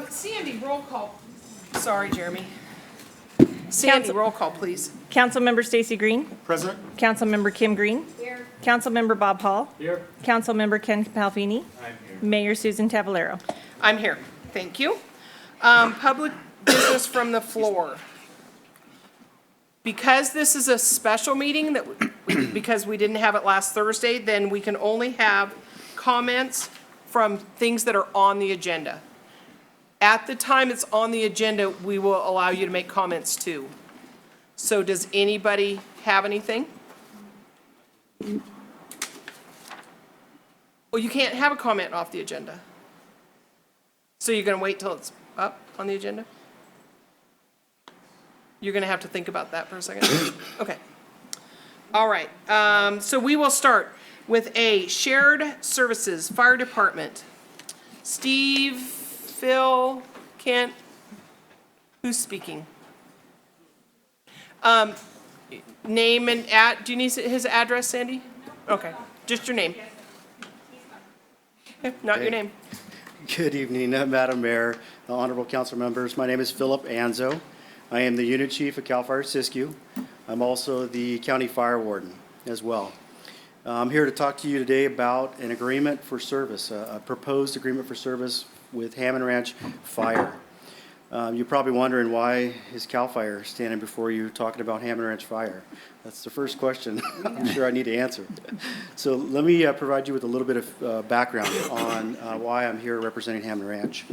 Sandy, roll call. Sorry, Jeremy. Sandy, roll call, please. Councilmember Stacy Green. Present. Councilmember Kim Green. Here. Councilmember Bob Hall. Here. Councilmember Ken Palfini. I'm here. Mayor Susan Tavalero. I'm here. Thank you. Public business from the floor. Because this is a special meeting, because we didn't have it last Thursday, then we can only have comments from things that are on the agenda. At the time it's on the agenda, we will allow you to make comments too. So does anybody have anything? Well, you can't have a comment off the agenda. So you're going to wait till it's up on the agenda? You're going to have to think about that for a second? Okay. All right. So we will start with A, Shared Services, Fire Department. Steve, Phil, Kent, who's speaking? Name and do you need his address, Sandy? Okay, just your name. Okay, not your name. Good evening, Madam Mayor, honorable council members. My name is Philip Anzo. I am the unit chief of CAL FIRE Siskiyou. I'm also the county fire warden as well. I'm here to talk to you today about an agreement for service, a proposed agreement for service with Hammond Ranch Fire. You're probably wondering, why is CAL FIRE standing before you talking about Hammond Ranch Fire? That's the first question I'm sure I need to answer. So let me provide you with a little bit of background on why I'm here representing Hammond Ranch.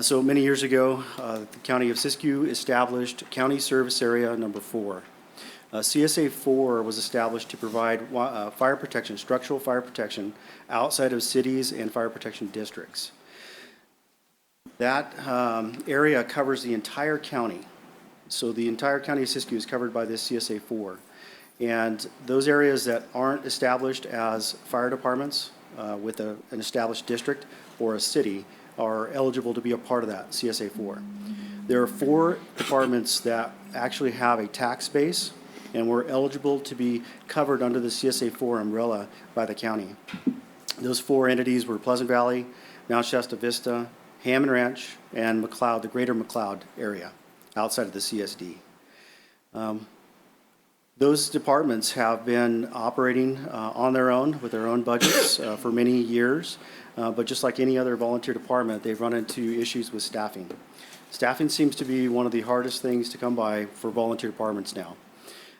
So many years ago, the County of Siskiyou established County Service Area Number 4. CSA 4 was established to provide fire protection, structural fire protection, outside of cities and fire protection districts. That area covers the entire county. So the entire county of Siskiyou is covered by this CSA 4. And those areas that aren't established as fire departments with an established district or a city are eligible to be a part of that CSA 4. There are 4 departments that actually have a tax base and were eligible to be covered under the CSA 4 umbrella by the county. Those 4 entities were Pleasant Valley, Mount Shasta Vista, Hammond Ranch, and McLeod, the greater McLeod area outside of the CSD. Those departments have been operating on their own with their own budgets for many years, but just like any other volunteer department, they've run into issues with staffing. Staffing seems to be one of the hardest things to come by for volunteer departments now.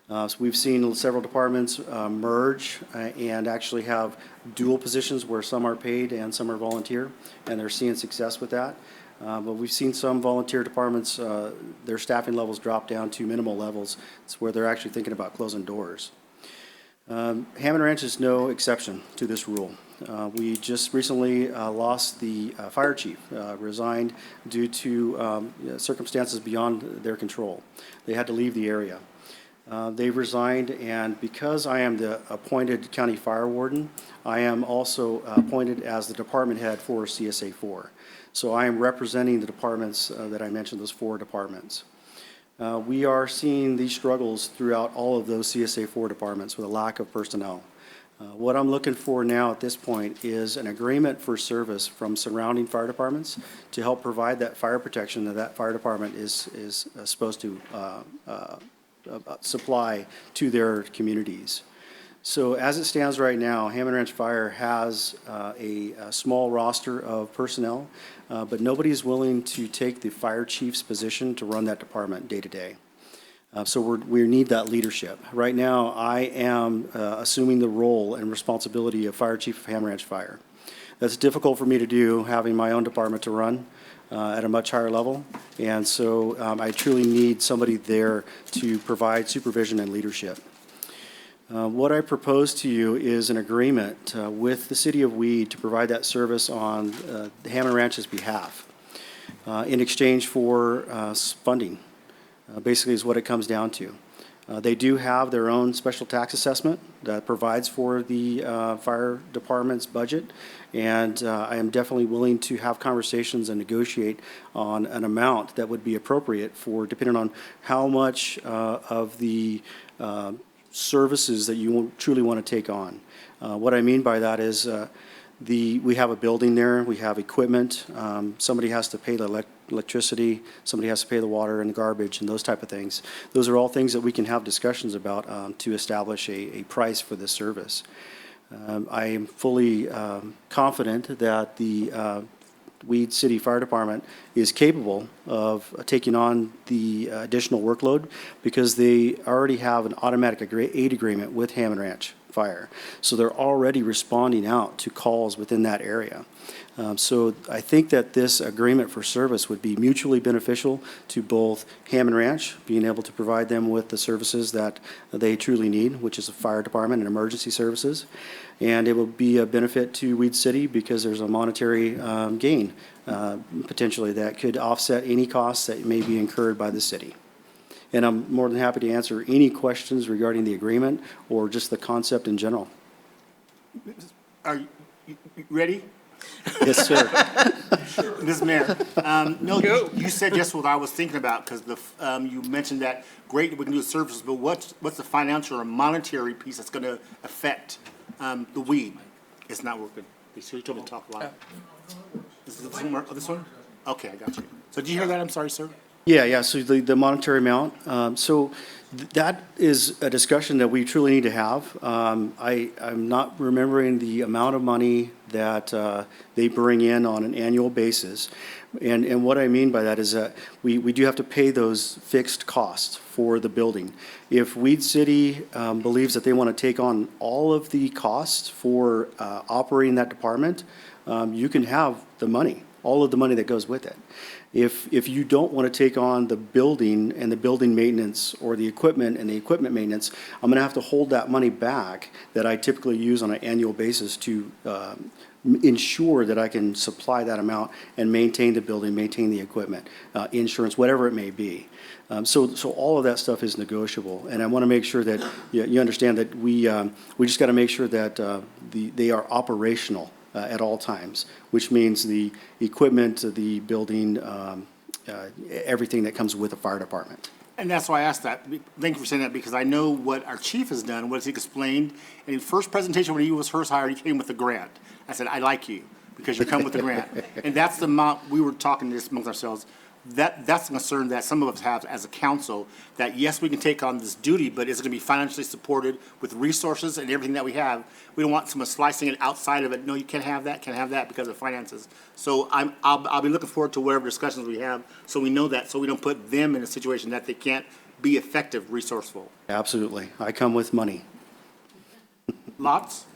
So we've seen several departments merge and actually have dual positions where some are paid and some are volunteer, and they're seeing success with that. But we've seen some volunteer departments, their staffing levels drop down to minimal levels. It's where they're actually thinking about closing doors. Hammond Ranch is no exception to this rule. We just recently lost the fire chief, resigned due to circumstances beyond their control. They had to leave the area. They resigned, and because I am the appointed county fire warden, I am also appointed as the department head for CSA 4. So I am representing the departments that I mentioned, those 4 departments. We are seeing these struggles throughout all of those CSA 4 departments with a lack of personnel. What I'm looking for now at this point is an agreement for service from surrounding fire departments to help provide that fire protection that that fire department is supposed to supply to their communities. So as it stands right now, Hammond Ranch Fire has a small roster of personnel, but nobody is willing to take the fire chief's position to run that department day to day. So we need that leadership. Right now, I am assuming the role and responsibility of fire chief of Hammond Ranch Fire. That's difficult for me to do, having my own department to run at a much higher level. And so I truly need somebody there to provide supervision and leadership. What I propose to you is an agreement with the City of Weed to provide that service on Hammond Ranch's behalf in exchange for funding, basically is what it comes down to. They do have their own special tax assessment that provides for the fire department's budget, and I am definitely willing to have conversations and negotiate on an amount that would be appropriate for, depending on how much of the services that you truly want to take on. What I mean by that is We have a building there, we have equipment, somebody has to pay the electricity, somebody has to pay the water and the garbage and those type of things. Those are all things that we can have discussions about to establish a price for this service. I am fully confident that the Weed City Fire Department is capable of taking on the additional workload because they already have an automatic aid agreement with Hammond Ranch Fire. So they're already responding out to calls within that area. So I think that this agreement for service would be mutually beneficial to both Hammond Ranch, being able to provide them with the services that they truly need, which is the fire department and emergency services. And it will be a benefit to Weed City because there's a monetary gain potentially that could offset any costs that may be incurred by the city. And I'm more than happy to answer any questions regarding the agreement or just the concept in general. Are you ready? Yes, sir. Ms. Mayor, no, you said just what I was thinking about, because you mentioned that, great, we can do services, but what's the financial or monetary piece that's gonna affect the weed? It's not working. You told me to talk loud. Is this one? This one? Okay, I got you. So did you hear that? I'm sorry, sir. Yeah, so the monetary amount, that is a discussion that we truly need to have. I'm not remembering the amount of money that they bring in on an annual basis. And what I mean by that is that we do have to pay those fixed costs for the building. If Weed City believes that they want to take on all of the costs for operating that department, you can have the money, all of the money that goes with it. If you don't want to take on the building and the building maintenance or the equipment and the equipment maintenance, I'm going to have to hold that money back that I typically use on an annual basis to ensure that I can supply that amount and maintain the building, maintain the equipment, insurance, whatever it may be. So all of that stuff is negotiable, and I want to make sure that you understand that we just got to make sure that they are operational at all times, which means the equipment, the building, everything that comes with a fire department. And that's why I asked that. Thank you for saying that, because I know what our chief has done, what he explained. In his first presentation, when he was first hired, he came with a grant. I said, I like you, because you come with a grant. And that's the amount, we were talking this amongst ourselves, that's the concern that some of us have as a council, that yes, we can take on this duty, but is it gonna be financially supported with resources and everything that we have? We don't want someone slicing it outside of it. No, you can't have that because of finances. So I'll be looking forward to whatever discussions we have, so we know that, so we don't put them in a situation that they can't be effective, resourceful. Absolutely. I come with money. Lots?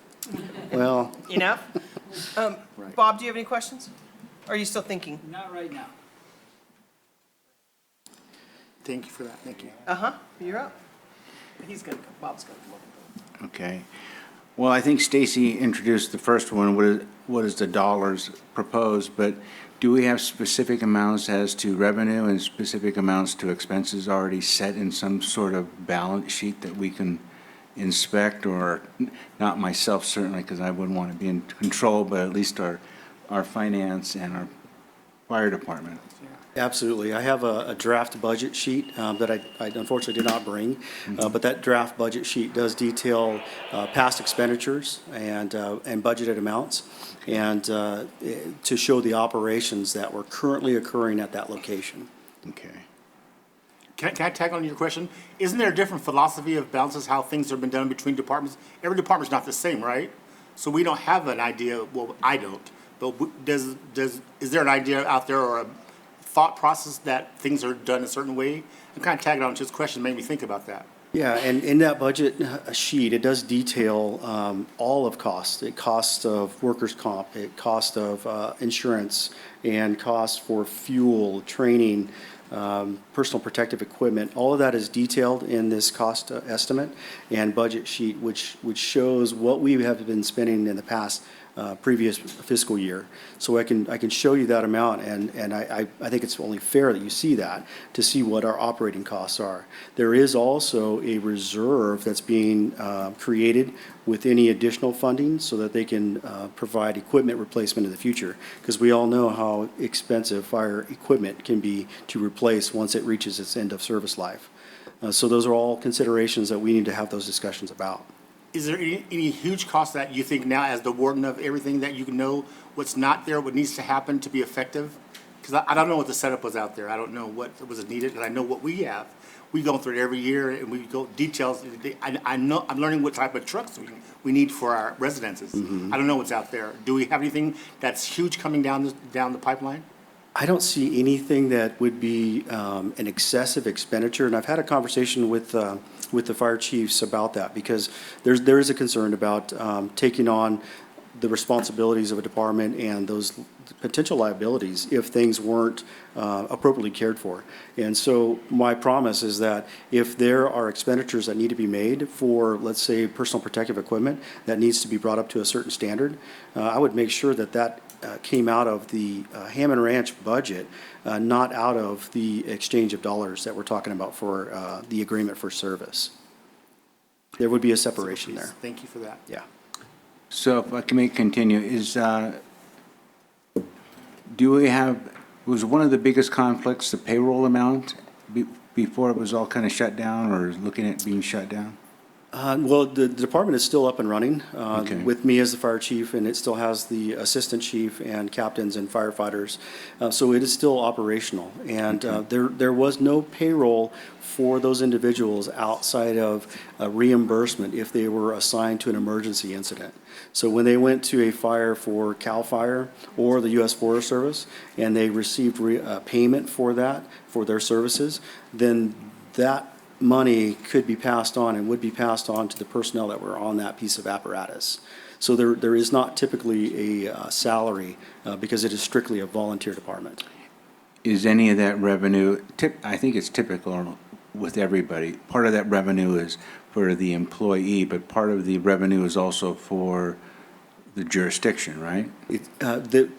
Well, Enough? Bob, do you have any questions? Are you still thinking? Not right now. Thank you for that, thank you. You're up. Bob's gonna come up. Okay. Well, I think Stacy introduced the first one, what is the dollars proposed, but do we have specific amounts as to revenue and specific amounts to expenses already set in some sort of balance sheet that we can inspect? Or, not myself certainly, because I wouldn't want to be in control, but at least our finance and our fire department. absolutely. I have a draft budget sheet that I unfortunately did not bring, but that draft budget sheet does detail past expenditures and budgeted amounts, and to show the operations that were currently occurring at that location. Okay. Can I tag on your question? Isn't there a different philosophy of balances, how things have been done between departments? Every department's not the same, right? So we don't have an idea, well, I don't, but is there an idea out there or a thought process that things are done a certain way? I'm kind of tagging on to his question, made me think about that. Yeah, and in that budget sheet, it does detail all of costs. It costs of workers' comp, it cost of insurance, and costs for fuel, training, personal protective equipment. All of that is detailed in this cost estimate and budget sheet, which shows what we have been spending in the past previous fiscal year. So I can show you that amount, and I think it's only fair that you see that, to see what our operating costs are. There is also a reserve that's being created with any additional funding so that they can provide equipment replacement in the future, because we all know how expensive fire equipment can be to replace once it reaches its end of service life. So those are all considerations that we need to have those discussions about. Is there any huge cost that you think now, as the warden of everything, that you can know what's not there, what needs to happen to be effective? Because I don't know what the setup was out there. I don't know what was needed, and I know what we have. We go through it every year, and we go details. I know, I'm learning what type of trucks we need for our residences. I don't know what's out there. Do we have anything that's huge coming down the pipeline? I don't see anything that would be an excessive expenditure, and I've had a conversation with the fire chiefs about that, because there is a concern about taking on the responsibilities of a department and those potential liabilities if things weren't appropriately cared for. And so my promise is that if there are expenditures that need to be made for, let's say, personal protective equipment that needs to be brought up to a certain standard, I would make sure that that came out of the Hammond Ranch budget, not out of the exchange of dollars that we're talking about for the agreement for service. There would be a separation there. Thank you for that. Yeah. So if I can continue, do we have, was one of the biggest conflicts the payroll amount before it was all kind of shut down or looking at being shut down? Well, the department is still up and running Okay. with me as the fire chief, and it still has the assistant chief and captains and firefighters. So it is still operational. And there was no payroll for those individuals outside of reimbursement if they were assigned to an emergency incident. So when they went to a fire for CAL FIRE or the U.S. Forest Service, and they received payment for that, for their services, then that money could be passed on and would be passed on to the personnel that were on that piece of apparatus. So there is not typically a salary because it is strictly a volunteer department. Is any of that revenue, I think it's typical with everybody, part of that revenue is for the employee, but part of the revenue is also for the jurisdiction, right?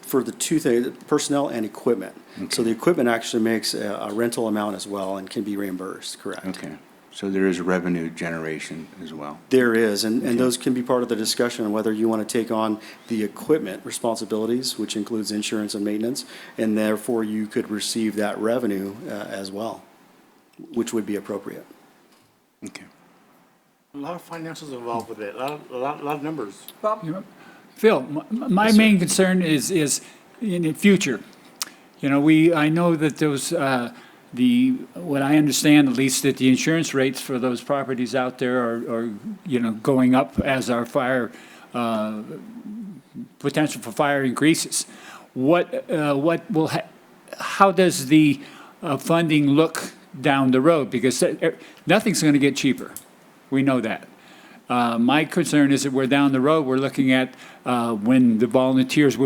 For the two things, personnel and equipment. So the equipment actually makes a rental amount as well and can be reimbursed, correct? Okay, so there is revenue generation as well. There is, and those can be part of the discussion on whether you want to take on the equipment responsibilities, which includes insurance and maintenance, and therefore you could receive that revenue as well, which would be appropriate. Okay. A lot of financials involved with it, a lot of numbers. Bob? Phil, my main concern is in the future. You know, I know that those, what I understand at least, that the insurance rates for those properties out there are going up as our potential for fire increases. How does the funding look down the road? Because nothing's going to get cheaper. We know that. My concern is that we're down the road, we're looking at when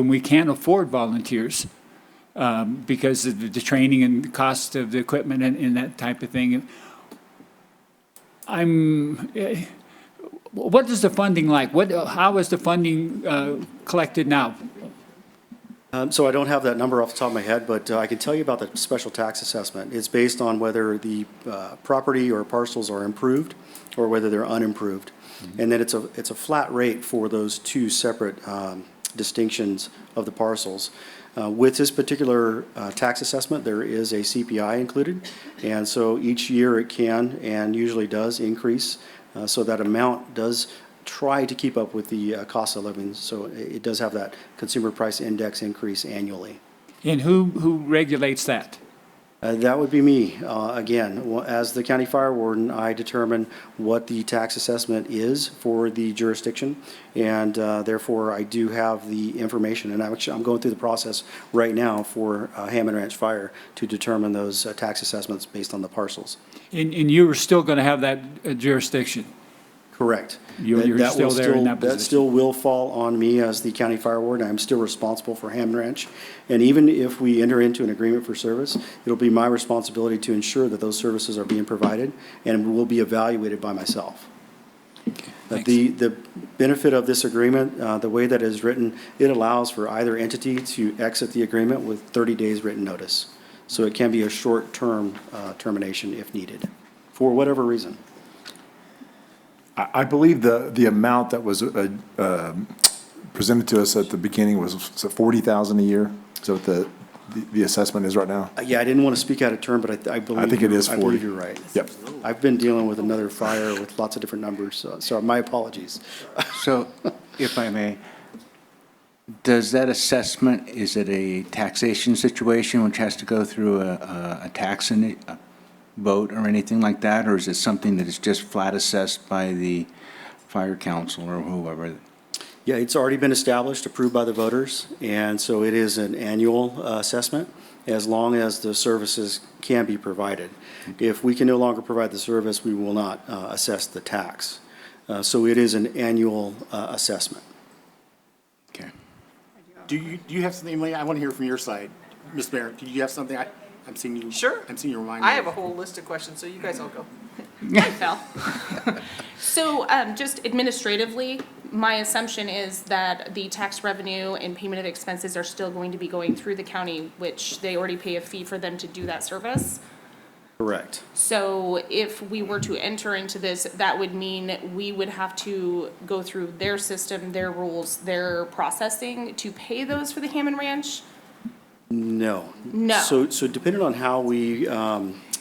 we can't afford volunteers because of the training and the cost of the equipment and that type of thing. What is the funding like? How is the funding collected now? So I don't have that number off the top of my head, but I can tell you about the special tax assessment. It's based on whether the property or parcels are improved or whether they're unimproved. And then it's a flat rate for those two separate distinctions of the parcels. With this particular tax assessment, there is a CPI included, and so each year it can and usually does increase. So that amount does try to keep up with the cost of living, so it does have that consumer price index increase annually. And who regulates that? That would be me. Again, as the county fire warden, I determine what the tax assessment is for the jurisdiction, and therefore I do have the information, and I'm going through the process right now for Hammond Ranch Fire to determine those tax assessments based on the parcels. And you are still going to have that jurisdiction? Correct. You're That still will there in that That position? still will fall on me as the county fire warden. I'm still responsible for Hammond Ranch. And even if we enter into an agreement for service, it'll be my responsibility to ensure that those services are being provided and will be evaluated by myself. The benefit of this agreement, the way that it is written, it allows for either entity to exit the agreement with 30 days written notice. So it can be a short-term termination if needed, for whatever reason. I believe the amount that was presented to us at the beginning was $40,000 a year. So the assessment is right now? Yeah, I didn't want to speak out of turn, but I believe. think it is I 40. believe you're right. Yep. I've been dealing with another fire with lots of different numbers, so my apologies. So, if I may, does that assessment, is it a taxation situation which has to go through a tax vote or anything like that? Or is it something that is just flat assessed by the fire council or whoever? Yeah, it's already been established, approved by the voters, and so it is an annual assessment as long as the services can be provided. If we can no longer provide the service, we will not assess the tax. So it is an annual assessment. Okay. Do you have something, Emily? I want to hear from your side. Ms. Mayor, do you have something? I'm seeing you. Sure. I'm seeing you remind. I have a whole list of questions, so you guys all go. Hi, Phil. So, just administratively, my assumption is that the tax revenue and payment of expenses are still going to be going through the county, which they already pay a fee for them to do that service. Correct. So if we were to enter into this, that would mean we would have to go through their system, their rules, their processing to pay those for the Hammond Ranch? No. No. So depending on how we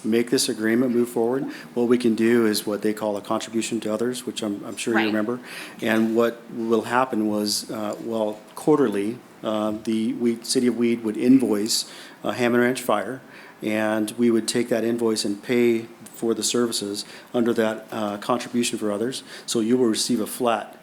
make this agreement move forward, what we can do is what they call a contribution to others, which I'm sure you Right. remember. And what will happen was, quarterly, the City of Weed would invoice Hammond Ranch Fire, and we would take that invoice and pay for the services under that contribution for others. So you will receive a flat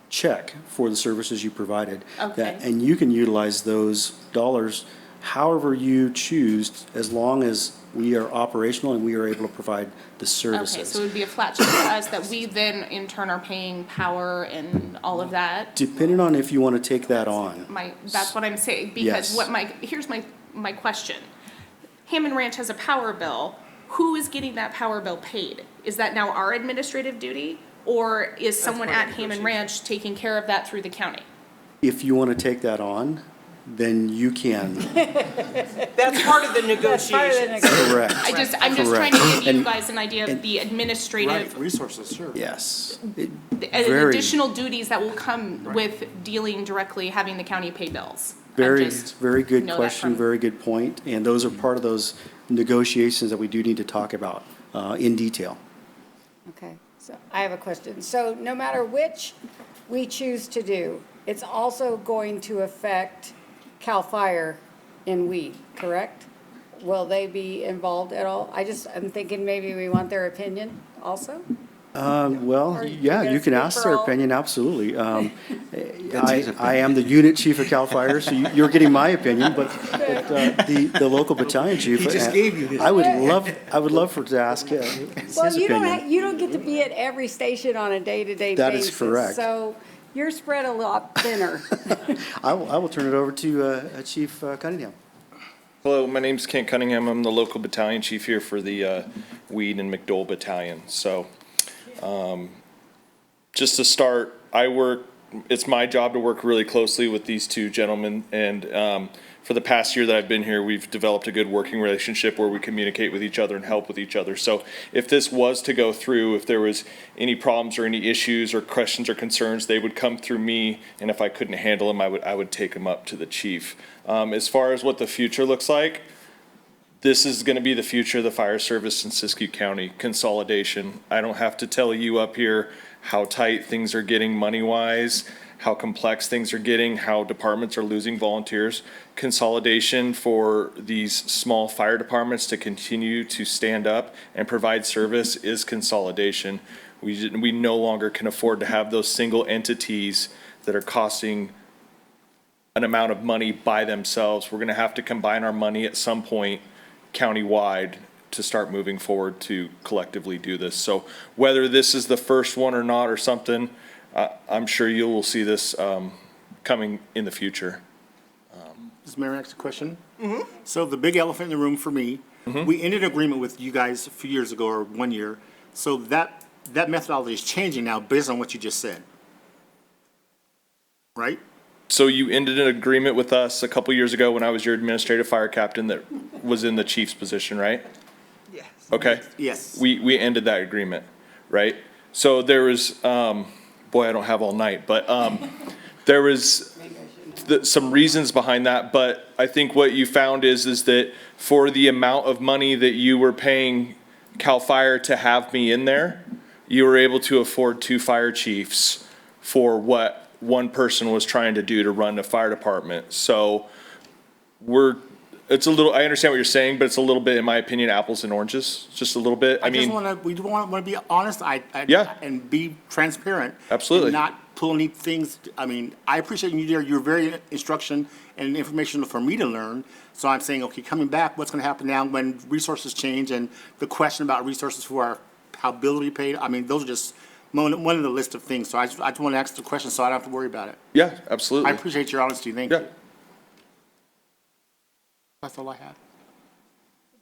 check for the services you provided. Okay. And you can utilize those dollars however you choose, as long as we are operational and we are able to provide the services. Okay, so it would be a flat check for us that we then in turn are paying power and all of that? Depending on if you want to take that on. That's what I'm saying, Yes. because here's my question. Hammond Ranch has a power bill. Who is getting that power bill paid? Is that now our administrative duty? Or is someone at Hammond Ranch taking care of that through the county? If you want to take that on, then you can. That's part of the negotiations. Correct. I'm just trying to give you And- guys an idea of the Right, administrative, resources, sure. Yes. additional duties that will come with dealing directly, having the county pay bills. I'm Very, just very good know that question, from- very good point. And those are part of those negotiations that we do need to talk about in detail. Okay, so I have a question. So no matter which we choose to do, it's also going to affect CAL FIRE in Weed, correct? Will they be involved at all? I'm thinking maybe we want their opinion also? Well, Or you yeah, gonna you can speak ask for their all? opinion, absolutely. That's his I am the unit chief of CAL FIRE, so you're getting my opinion, but the local battalion chief. He just gave you his. I would love for to ask his Well, you opinion. you don't get to be at every station on a day-to-day basis. That is correct. So you're spread a lot thinner. I will turn it over to Chief Cunningham. Hello, my name's Kent Cunningham. I'm the local battalion chief here for the Weed and McDowell Battalion. So, just to start, it's my job to work really closely with these two gentlemen. And for the past year that I've been here, we've developed a good working relationship where we communicate with each other and help with each other. So if this was to go through, if there was any problems or any issues or questions or concerns, they would come through me. And if I couldn't handle them, I would take them up to the chief. As far as what the future looks like, this is going to be the future of the fire service in Siskiyou County, consolidation. I don't have to tell you up here how tight things are getting money-wise, how complex things are getting, how departments are losing volunteers. Consolidation for these small fire departments to continue to stand up and provide service is consolidation. We no longer can afford to have those single entities that are costing an amount of money by themselves. We're going to have to combine our money at some point countywide to start moving forward to collectively do this. So whether this is the first one or not or something, I'm sure you will see this coming in the future. Does Mayor ask a question? Mm-hmm. So the big elephant in the room for me, we ended an agreement with you guys a few years ago or 1 year. So that methodology is changing now based on what you just said. Right? So you ended an agreement with us a couple years ago when I was your administrative fire captain that was in the chief's position, right? Yes. Okay. Yes. We ended that agreement, right? So there was, boy, I don't have all night, but there was some reasons behind that, but I think what you found is that for the amount of money that you were paying CAL FIRE to have me in there, you were able to afford 2 fire chiefs for what one person was trying to do to run the fire department. So it's a little, I understand what you're saying, but it's a little bit, in my opinion, apples and oranges, just a little bit. I I just mean, we want to be honest, Yeah. and be transparent. Absolutely. And not pull any things, I mean, I appreciate you there, you're very instruction and informational for me to learn. So I'm saying, okay, coming back, what's going to happen now when resources change and the question about resources for how bill will be paid, I mean, those are just one of the list of things. So I just want to ask the question so I don't have to worry about it. yeah, I absolutely. appreciate your honesty, thank Yeah. you. That's all I had.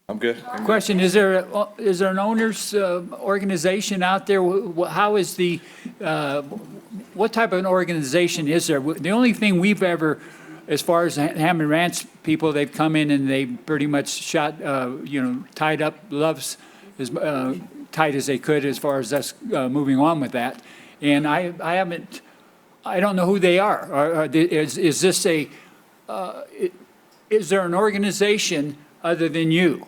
I'm good. Question, is there an owners organization out there? How is what type of an organization is there? The only thing we've ever, as far as Hammond Ranch people, they've come in and they pretty much shot, tied up Love's as tight as they could as far as us moving on with that. And I don't know who they are. Is this is there an organization other than you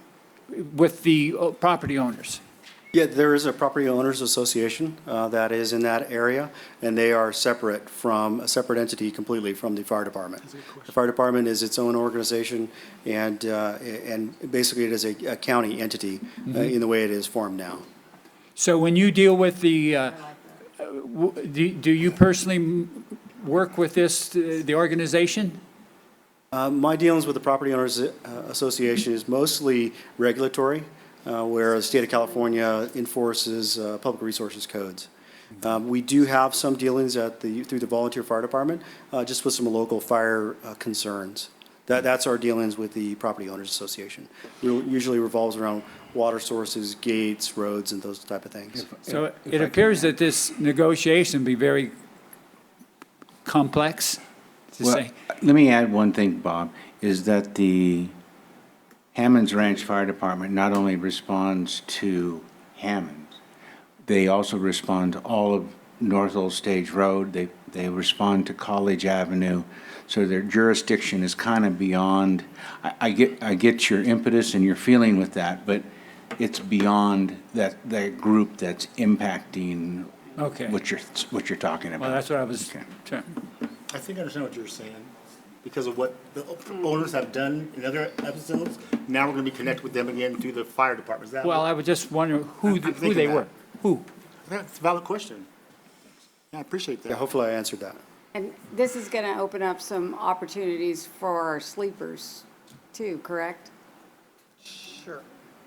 with the property owners? Yeah, there is a property owners association that is in that area, and they are separate from, a separate entity completely from the fire department. The fire department is its own organization, and basically it is a county entity in the way it is formed now. So when you deal with the, do you personally work with the organization? My dealings with the Property Owners Association is mostly regulatory, where the state of California enforces public resources codes. We do have some dealings through the volunteer fire department, just with some local fire concerns. That's our dealings with the Property Owners Association. It usually revolves around water sources, gates, roads, and those type of things. So it appears that this negotiation will be very complex, to Well, say. let me add one thing, Bob, is that the Hammond's Ranch Fire Department not only responds to Hammond's, they also respond to all of North Old Stage Road. They respond to College Avenue. So their jurisdiction is kind of beyond, I get your impetus and your feeling with that, but it's beyond that group that's impacting Okay. what you're talking about. Well, that's what I was Okay. trying. I think I understand what you're saying, because of what the owners have done in other episodes. Now we're going to be connected with them again through the fire department. Is that? Well, I was just wondering who I'm thinking they that. were. Who? That's a valid question. Yeah, I appreciate that. Yeah, hopefully I answered that. And this is going to open up some opportunities for our sleepers too, correct? Sure.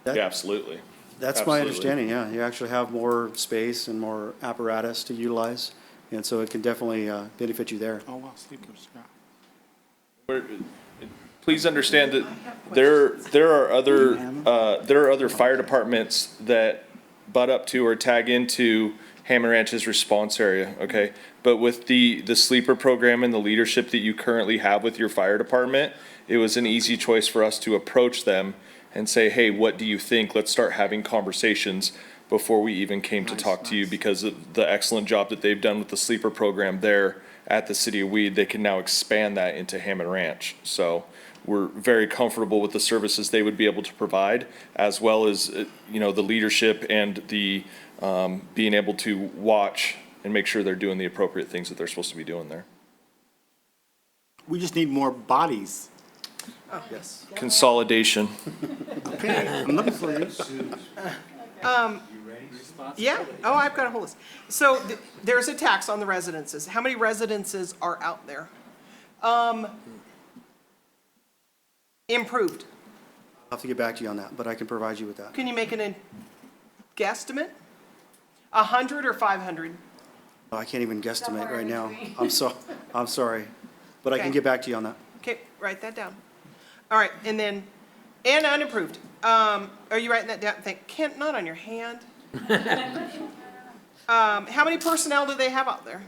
Yeah, absolutely. That's my Absolutely. understanding, yeah. You actually have more space and more apparatus to utilize, and so it can definitely benefit you there. Oh, wow, sleepers, yeah. Please understand that there are other fire departments that butt up to or tag into Hammond Ranch's response area, okay? But with the sleeper program and the leadership that you currently have with your fire department, it was an easy choice for us to approach them and say, hey, what do you think? Let's start having conversations before we even came to talk to you, because of the excellent job that they've done with the sleeper program there at the City of Weed. They can now expand that into Hammond Ranch. So we're very comfortable with the services they would be able to provide, as well as, the leadership and the being able to watch and make sure they're doing the appropriate things that they're supposed to be doing there. We just need more bodies. Yes. Consolidation. Okay, I'm looking for you. Yeah, oh, I've got a whole list. So there's a tax on the residences. How many residences are out there? Improved. I'll have to get back to you on that, but I can provide you with that. Can you make an guesstimate? 100 or 500? I can't even guesstimate right now. I'm sorry, but I can Okay. get back to you on that. Okay, write that down. All right, and then, and unapproved. Are you writing that down? Kent, not on your hand. How many personnel do they have out there?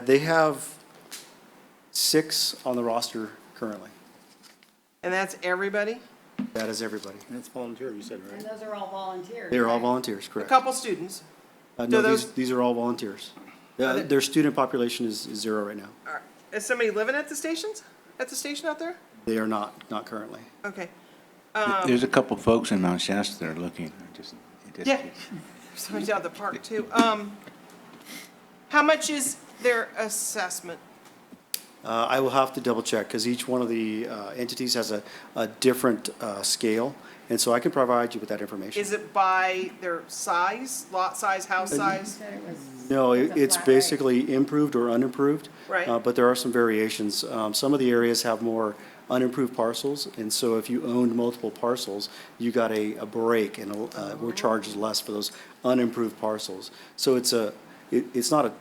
They have 6 on the roster currently. And that's everybody? That is everybody. And it's volunteer, you said, And right? those are all volunteers. They are all right? volunteers, A correct? couple students? No, do those- these are all volunteers. Are they- Their student population is 0 right now. All right. Is somebody living at the stations? At the station out there? They are not currently. Okay. There's a couple folks in Mount Shasta that are looking. It just Yeah. keeps- Somebody's out at the park too. How much is their assessment? I will have to double check because each one of the entities has a different scale. And so I can provide you with that information. Is it by their size, lot size, house size? Said it was. No, It's a it's flat rate. basically improved or unimproved. Right. But there are some variations. Some of the areas have more unimproved parcels, and so if you owned multiple parcels, you got a break and were charged less for those unimproved parcels. So it's not a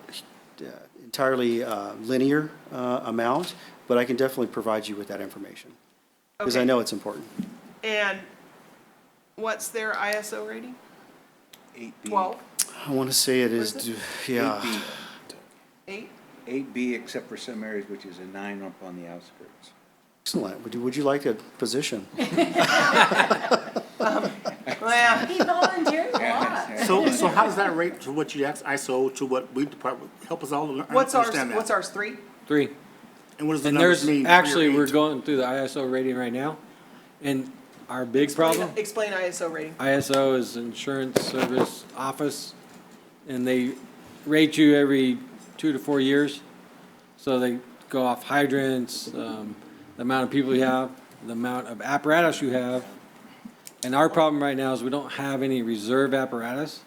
entirely linear amount, but I can definitely provide you with that information. Because I Okay. know it's important. And what's their ISO rating? 8B. 12? I want to say it is, What is yeah. 8B. 8? 8B, except for some areas, which is a 9 up on the outskirts. Excellent. Would you like a position? Well, He volunteered a lot. So how does that rate to what you asked ISO to what we department, help us all to what's ours, understand that? what's ours, 3? 3. And what does the And numbers there's, mean? actually, for your we're eight? going through the ISO rating right now. And our big problem, Explain ISO rating. ISO is Insurance Service Office, and they rate you every 2 to 4 years. So they go off hydrants, the amount of people you have, the amount of apparatus you have. And our problem right now is we don't have any reserve apparatus,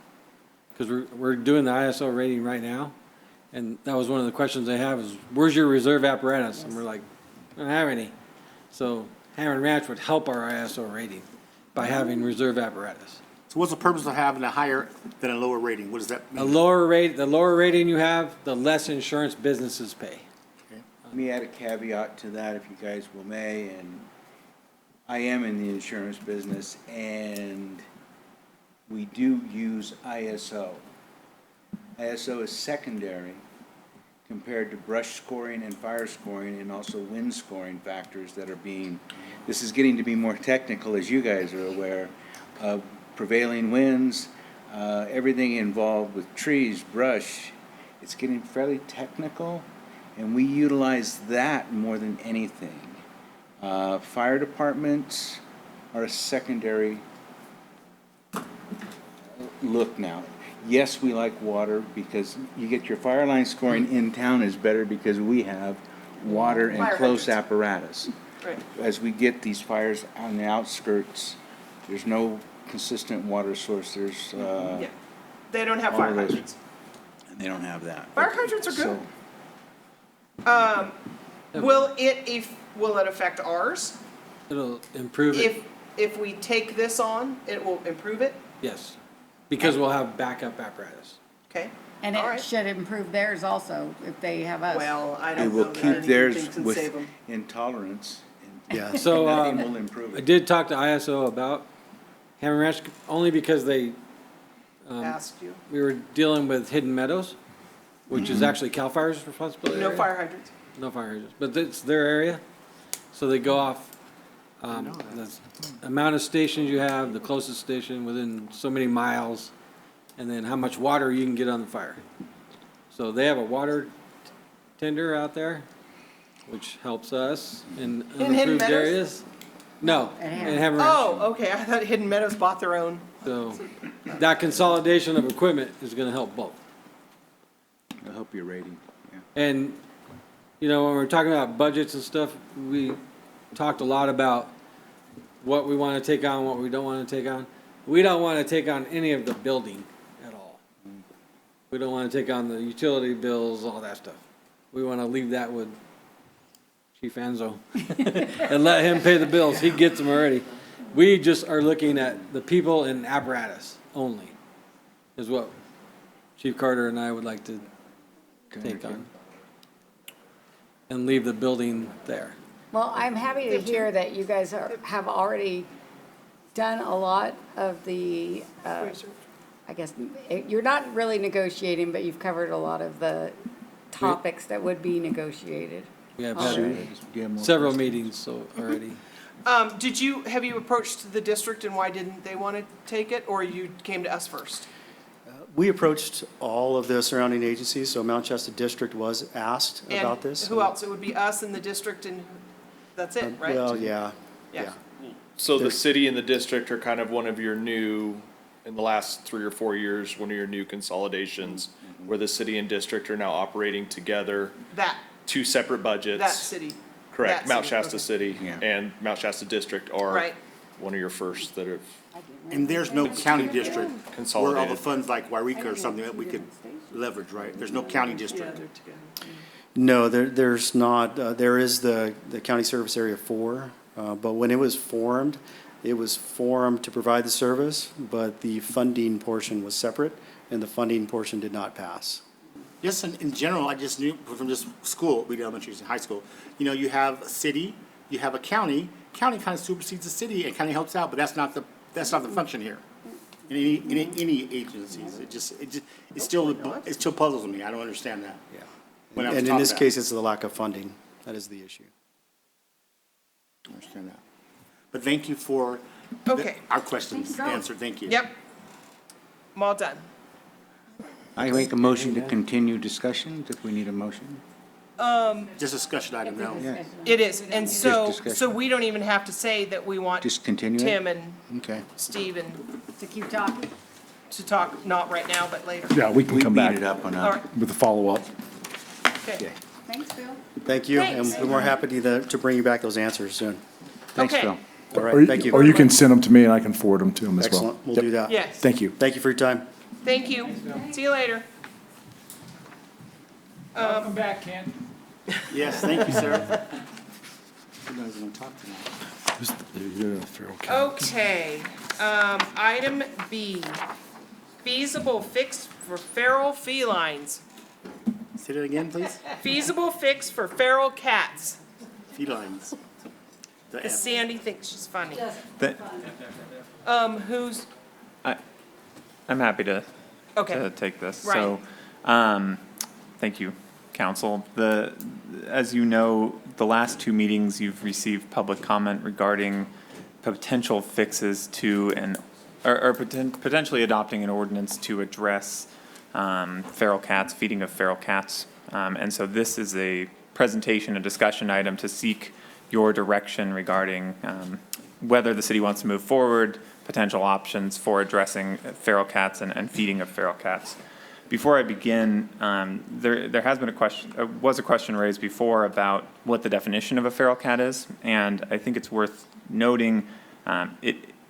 because we're doing the ISO rating right now. And that was one of the questions they have is, where's your reserve apparatus? And we're like, I don't have any. So Hammer Ranch would help our ISO rating by having reserve apparatus. So what's the purpose of having a higher than a lower rating? What does that The mean? lower rating you have, the less insurance businesses pay. Let me add a caveat to that, if you guys will may, and I am in the insurance business, and we do use ISO. ISO is secondary compared to brush scoring and fire scoring, and also wind scoring factors that are being, this is getting to be more technical, as you guys are aware, of prevailing winds, everything involved with trees, brush. It's getting fairly technical, and we utilize that more than anything. Fire departments are a secondary look now. Yes, we like water because you get your fire line scoring in town is better because we have water and Fire close hydrants. apparatus. Right. As we get these fires on the outskirts, there's no consistent water source. There's, Yeah. They don't have all fire of those. hydrants. they don't have that. Fire hydrants are good. So, Will it affect ours? It'll improve it, If we take this on, it will improve it? yes, because we'll have backup apparatus. Okay? And All it right. should improve theirs also if they have us. Well, I it don't know will that keep anything theirs can with save 'em. intolerance. Yeah. So, Nothing will improve I it. did talk to ISO about Hammer Ranch, only because they, Asked you. we were dealing with Hidden Meadows, which is actually CAL FIRE's responsibility. No area. fire hydrants. No fire hydrants, but it's their area, so they go off, the amount of stations you have, the closest station within so many miles, and then how much water you can get on the fire. So they have a water tender out there, which helps us in Hidden unimproved Meadows? areas. No, At and Hammer Ranch. Oh, okay, I thought Hidden Meadows bought their own. So that consolidation of equipment is gonna help both. It'll help your rating, yeah. And, you know, when we're talking about budgets and stuff, we talked a lot about what we want to take on, what we don't want to take on. We don't want to take on any of the building at all. We don't want to take on the utility bills, all that stuff. We want to leave that with Chief Enzo and let him pay the bills. He gets them already. We just are looking at the people and apparatus only, is what Chief Carter and I would like to take on. And leave the building there. Well, I'm happy to hear that you guys have already done a lot of the, I guess, you're not really negotiating, but you've covered a lot of the topics that would be negotiated. We have Alright. had Do you have more several questions? meetings so already. Have you approached the district and why didn't they want to take it, or you came to us first? We approached all of the surrounding agencies, so Mount Shasta District was asked about this. And who else? It would be us and the district and that's it, right? Well, yeah, Yeah. yeah. So the city and the district are kind of one of your new, in the last 3 or 4 years, one of your new consolidations, where the city and district are now operating together, That, two separate budgets. that city. Correct, that Mount city, Shasta okay. City Yeah. and Mount Shasta District are Right. one of your first that have And there's no county district where all the consolidated. funds like Wairika or something that we could leverage, right? There's no county district. No, there's not. There is the County Service Area 4, but when it was formed to provide the service, but the funding portion was separate, and the funding portion did not pass. Just in general, I just knew from just school, we did elementary and high school, you know, you have a city, you have a county kind of supersedes the city and kind of helps out, but that's not the function here. In any agencies, it still puzzles me, I don't understand that. Yeah. When I was And in taught this that. case, it's the lack of funding. That is the issue. I understand that. But thank you for Okay. our questions answered, thank you. Yep. I'm all done. I make a motion to continue discussions if we need a motion. Just discussion item now. Yeah, It is, and so discussion. we don't even have to say that we want just continue it? Tim and Okay. Steve and To keep talking? to talk, not right now, but later. Yeah, we can We come beat back it up on All a, right, with a follow-up. okay. Thanks, Bill. Thank you, Thanks. and we're more happy to bring you back those answers soon. thanks, Okay. Phil. All Or right, thank you. Or you can send them to me and I can forward them to them as well. Excellent, we'll Yep. do that. Yes. Thank you. Thank you for your time. Thank you. See you later. Welcome back, Ken. Yes, thank you, sir. Who knows when to talk tonight? Okay, item B, feasible fix for feral felines. Say that again, please. Feasible fix for feral cats. Felines. The Cause F. Sandy thinks she's funny. Th- Who's, I'm happy to okay, take this. Right. So, thank you, council. As you know, the last two meetings, you've received public comment regarding potential fixes to potentially adopting an ordinance to address feral cats, feeding of feral cats. And so this is a presentation, a discussion item to seek your direction regarding whether the city wants to move forward, potential options for addressing feral cats and feeding of feral cats. Before I begin, there has been was a question raised before about what the definition of a feral cat is, and I think it's worth noting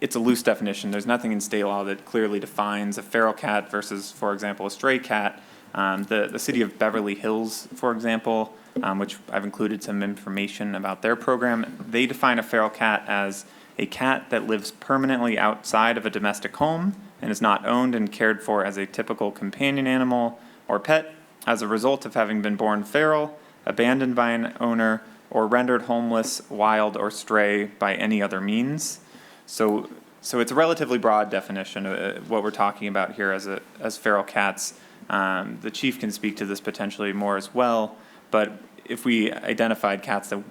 it's a loose definition. There's nothing in state law that clearly defines a feral cat versus, for example, a stray cat. The city of Beverly Hills, for example, which I've included some information about their program, they define a feral cat as a cat that lives permanently outside of a domestic home and is not owned and cared for as a typical companion animal or pet as a result of having been born feral, abandoned by an owner, or rendered homeless, wild, or stray by any other means. So it's a relatively broad definition of what we're talking about here as feral cats. The chief can speak to this potentially more as well, but if we identified cats that,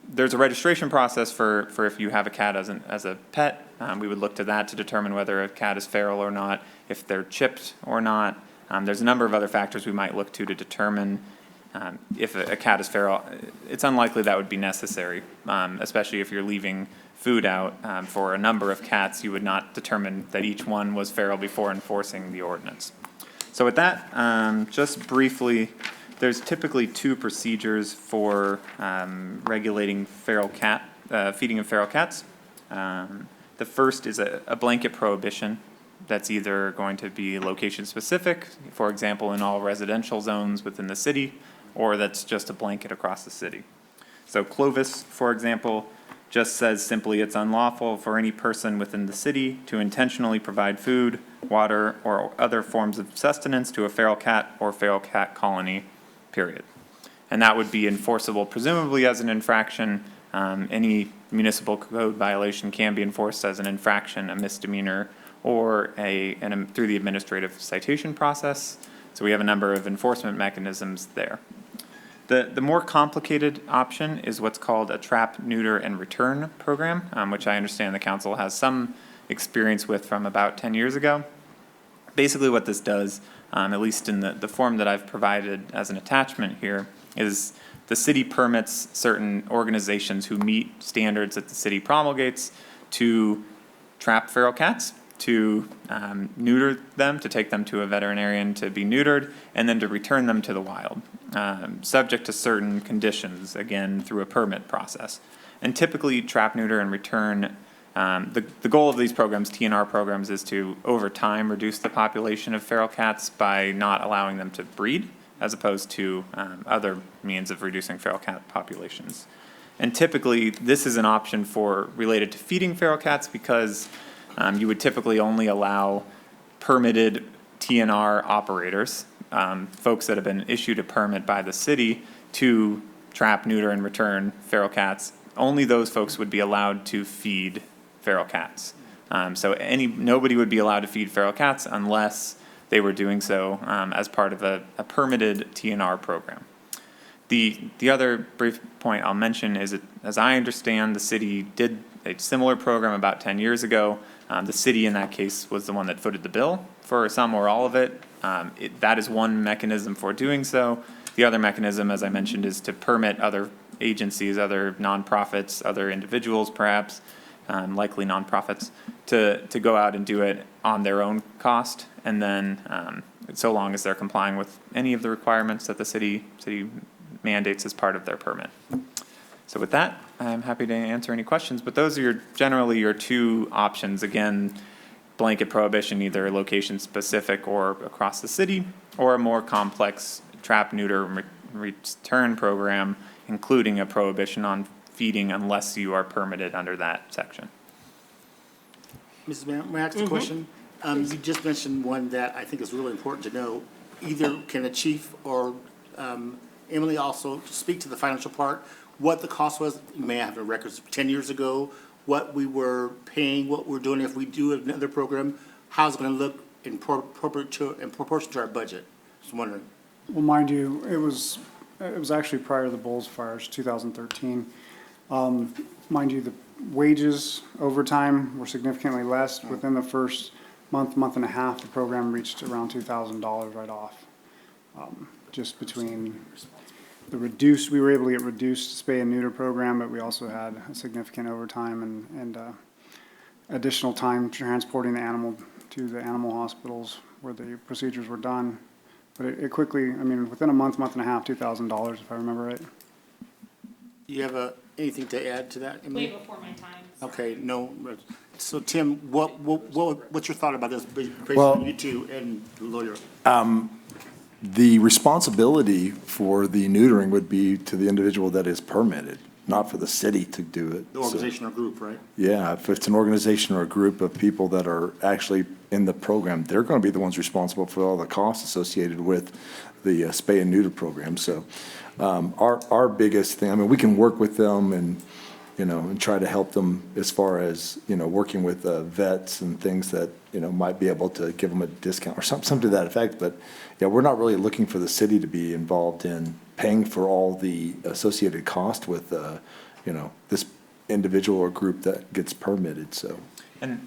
there's a registration process for if you have a cat as a pet. We would look to that to determine whether a cat is feral or not, if they're chipped or not. There's a number of other factors we might look to determine if a cat is feral. It's unlikely that would be necessary, especially if you're leaving food out. For a number of cats, you would not determine that each one was feral before enforcing the ordinance. So with that, just briefly, there's typically two procedures for regulating feral cat, feeding of feral cats. The first is a blanket prohibition that's either going to be location specific, for example, in all residential zones within the city, or that's just a blanket across the city. So Clovis, for example, just says simply it's unlawful for any person within the city to intentionally provide food, water, or other forms of sustenance to a feral cat or feral cat colony, period. And that would be enforceable presumably as an infraction. Any municipal code violation can be enforced as an infraction, a misdemeanor, or through the administrative citation process. So we have a number of enforcement mechanisms there. The more complicated option is what's called a trap, neuter, and return program, which I understand the council has some experience with from about 10 years ago. Basically what this does, at least in the form that I've provided as an attachment here, is the city permits certain organizations who meet standards that the city promulgates to trap feral cats, to neuter them, to take them to a veterinarian to be neutered, and then to return them to the wild, subject to certain conditions, again, through a permit process. And typically, trap, neuter, and return, the goal of these programs, TNR programs, is to, over time, reduce the population of feral cats by not allowing them to breed, as opposed to other means of reducing feral cat populations. And typically, this is an option related to feeding feral cats because you would typically only allow permitted TNR operators, folks that have been issued a permit by the city to trap, neuter, and return feral cats. Only those folks would be allowed to feed feral cats. So nobody would be allowed to feed feral cats unless they were doing so as part of a permitted TNR program. The other brief point I'll mention is that, as I understand, the city did a similar program about 10 years ago. The city in that case was the one that footed the bill for some or all of it. That is one mechanism for doing so. The other mechanism, as I mentioned, is to permit other agencies, other nonprofits, other individuals perhaps, likely nonprofits, to go out and do it on their own cost. And then so long as they're complying with any of the requirements that the city mandates as part of their permit. So with that, I'm happy to answer any questions, but those are generally your two options. Again, blanket prohibition, either location specific or across the city, or a more complex trap, neuter, return program, including a prohibition on feeding unless you are permitted under that section. Mrs. Mayor, may I ask a question? You just mentioned one that I think is really important to know. Either can the chief or Emily also speak to the financial part, what the cost was. You may have the records 10 years ago, what we were paying, what we're doing if we do another program, how's it going to look in proportion to our budget? Just wondering. Well, mind you, it was actually prior to the Bulls fires, 2013. Mind you, the wages overtime were significantly less. Within the first month and a half, the program reached around $2,000 right off. Just between we were able to get reduced spay and neuter program, but we also had a significant overtime and additional time transporting the animal to the animal hospitals where the procedures were done. But it quickly, I mean, within a month and a half, $2,000, if I remember right. You have anything to add to that, Emily? Way before my time. Okay, no. So Tim, what's your thought about this? Well, You two and the lawyer. The responsibility for the neutering would be to the individual that is permitted, not for the city to do it. The organization or group, right? Yeah, if it's an organization or a group of people that are actually in the program, they're going to be the ones responsible for all the costs associated with the spay and neuter program. So our biggest thing, I mean, we can work with them and try to help them as far as, working with vets and things that, might be able to give them a discount or something to that effect. But yeah, we're not really looking for the city to be involved in paying for all the associated cost with, this individual or group that gets permitted, so. And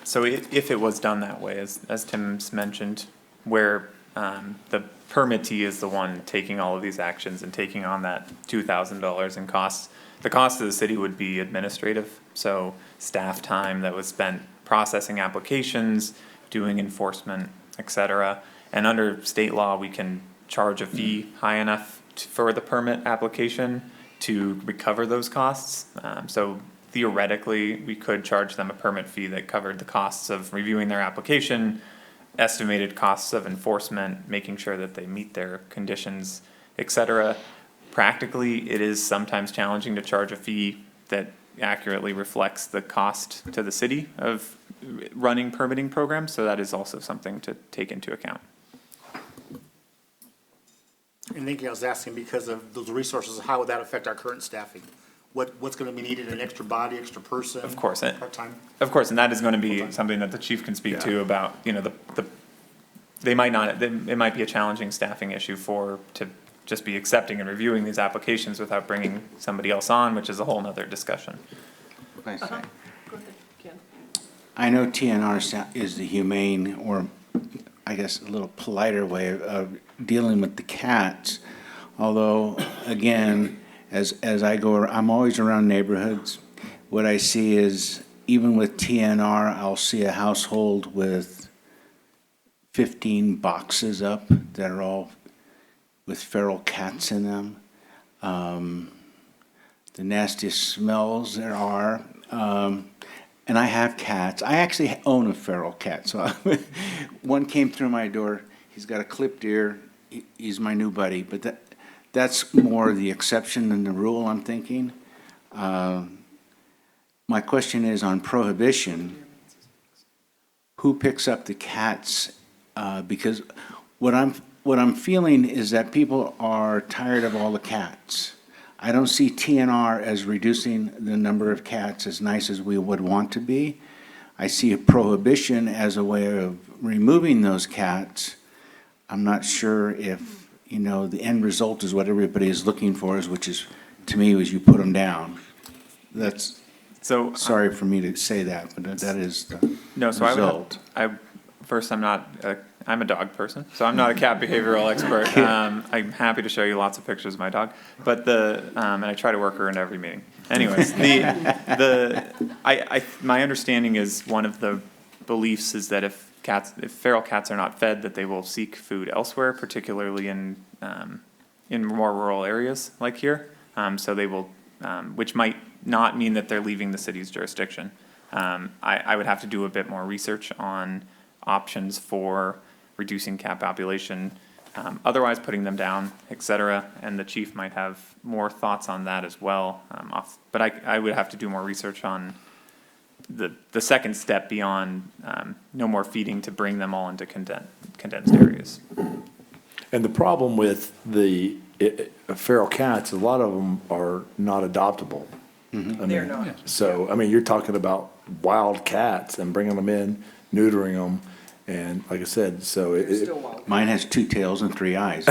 so if it was done that way, as Tim's mentioned, where the permittee is the one taking all of these actions and taking on that $2,000 in costs, the cost of the city would be administrative, so staff time that was spent processing applications, doing enforcement, et cetera. And under state law, we can charge a fee high enough for the permit application to recover those costs. So theoretically, we could charge them a permit fee that covered the costs of reviewing their application, estimated costs of enforcement, making sure that they meet their conditions, et cetera. Practically, it is sometimes challenging to charge a fee that accurately reflects the cost to the city of running permitting programs, so that is also something to take into account. And thank you, I was asking because of those resources, how would that affect our current staffing? What's going to be needed, an extra body, extra person? Of course, part-time? Of course, and that is going to be something that the chief can speak to about, it might be a challenging staffing issue to just be accepting and reviewing these applications without bringing somebody else on, which is a whole nother discussion. Go ahead, Ken. I know TNR is the humane or I guess, a little politer way of dealing with the cats. Although, again, as I go, I'm always around neighborhoods. What I see is, even with TNR, I'll see a household with 15 boxes up that are all with feral cats in them. The nastiest smells there are. And I have cats. I actually own a feral cat. So one came through my door. He's got a clipped ear. He's my new buddy. But that's more the exception than the rule, I'm thinking. My question is on prohibition. Who picks up the cats? Because what I'm feeling is that people are tired of all the cats. I don't see TNR as reducing the number of cats as nice as we would want to be. I see a prohibition as a way of removing those cats. I'm not sure if, the end result is what everybody is looking for, which is, to me, is you put them down. That's, So, sorry for me to say that, but that is the no, so result. first, I'm a dog person, so I'm not a cat behavioral expert. I'm happy to show you lots of pictures of my dog, but and I try to work her into every meeting. Anyways, my understanding is one of the beliefs is that if feral cats are not fed, that they will seek food elsewhere, particularly in more rural areas like here. So they will, which might not mean that they're leaving the city's jurisdiction. I would have to do a bit more research on options for reducing cat population, otherwise putting them down, et cetera. And the chief might have more thoughts on that as well. But I would have to do more research on the second step beyond no more feeding to bring them all into condensed areas. And the problem with the feral cats, a lot of them are not adoptable. They're not. So, you're talking about wild cats and bringing them in, neutering them, and like I said, so They're still wild. Mine has 2 tails and 3 eyes.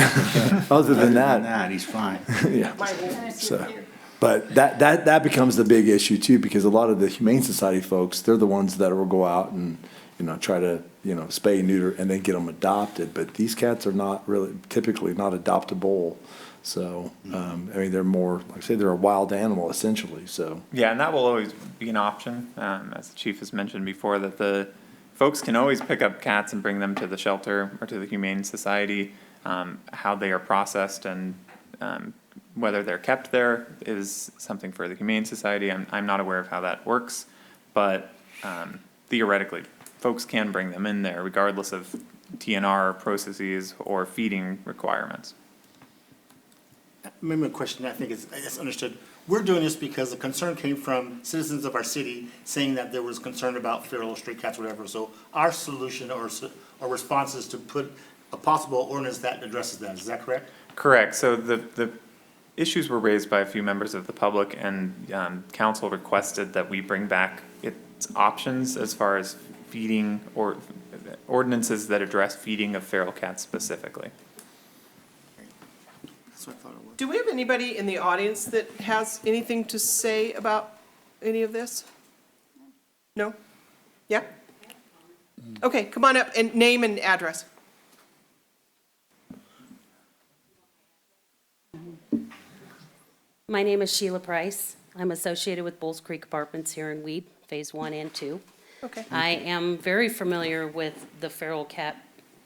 other than that, He's fine. yeah. Mine won't. So, but that becomes the big issue too, because a lot of the Humane Society folks, they're the ones that will go out and, try to, spay, neuter, and then get them adopted. But these cats are not really, typically not adoptable. So, they're more, like I say, they're a wild animal essentially, so. Yeah, and that will always be an option, as the chief has mentioned before, that the folks can always pick up cats and bring them to the shelter or to the Humane Society. How they are processed and whether they're kept there is something for the Humane Society. I'm not aware of how that works, but theoretically, folks can bring them in there regardless of TNR processes or feeding requirements. Maybe a question I think is understood. We're doing this because the concern came from citizens of our city saying that there was concern about feral or stray cats, whatever. So our solution or response is to put a possible ordinance that addresses that. Is that correct? Correct. So the issues were raised by a few members of the public, and council requested that we bring back its options as far as feeding or ordinances that address feeding of feral cats specifically. That's what I thought it was. Do we have anybody in the audience that has anything to say about any of this? No? Yeah? Okay, come on up and name and address. My name is Sheila Price. I'm associated with Bulls Creek Apartments here in Weed, Phase 1 and 2. Okay. I am very familiar with the feral cat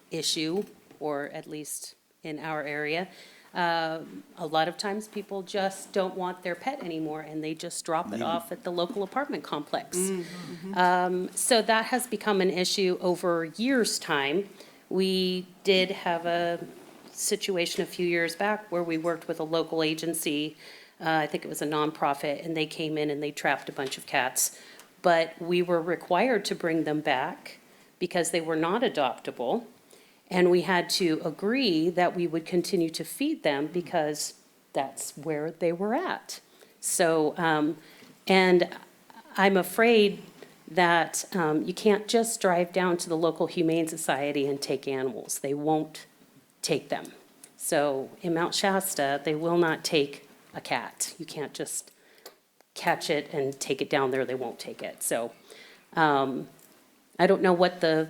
issue, or at least in our area. A lot of times people just don't want their pet anymore and they just drop it off at the local apartment complex. So that has become an issue over years' time. We did have a situation a few years back where we worked with a local agency. I think it was a nonprofit, and they came in and they trapped a bunch of cats. But we were required to bring them back because they were not adoptable. And we had to agree that we would continue to feed them because that's where they were at. So, and I'm afraid that you can't just drive down to the local Humane Society and take animals. They won't take them. So in Mount Shasta, they will not take a cat. You can't just catch it and take it down there. They won't take it. So I don't know what the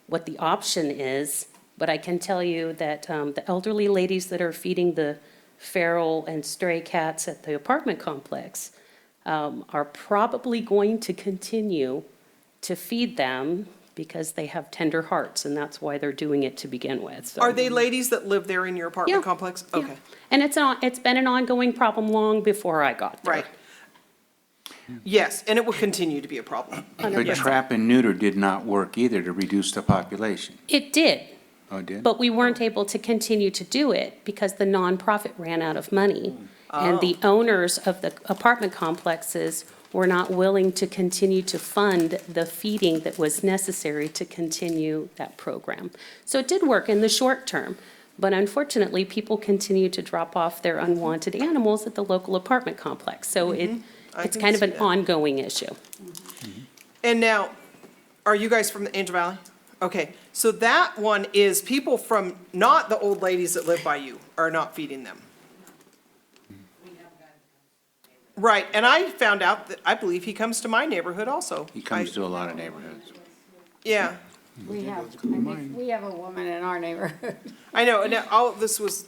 what the option is, but I can tell you that the elderly ladies that are feeding the feral and stray cats at the apartment complex are probably going to continue to feed them because they have tender hearts, and that's why they're doing it to begin with. So- Are they ladies that live there in your apartment Yeah. complex? Yeah. Okay, And it's been an ongoing problem long before I got there. right. Yes, and it will continue to be a problem. But trap and neuter did not work either to reduce the population. It did, Oh, it did? but we weren't able to continue to do it because the nonprofit ran out of money. And the owners of the apartment complexes were not willing to continue to fund the feeding that was necessary to continue that program. So it did work in the short term, but unfortunately, people continue to drop off their unwanted animals at the local apartment complex. So I it's can kind of see an that. ongoing issue. And now, are you guys from the Angel Valley? Okay, so that one is people from, not the old ladies that live by you are not feeding them. Right, and I found out that, I believe he comes to my neighborhood also. He comes to a lot of neighborhoods. Yeah, We have a woman in our neighborhood. I know, and all of this was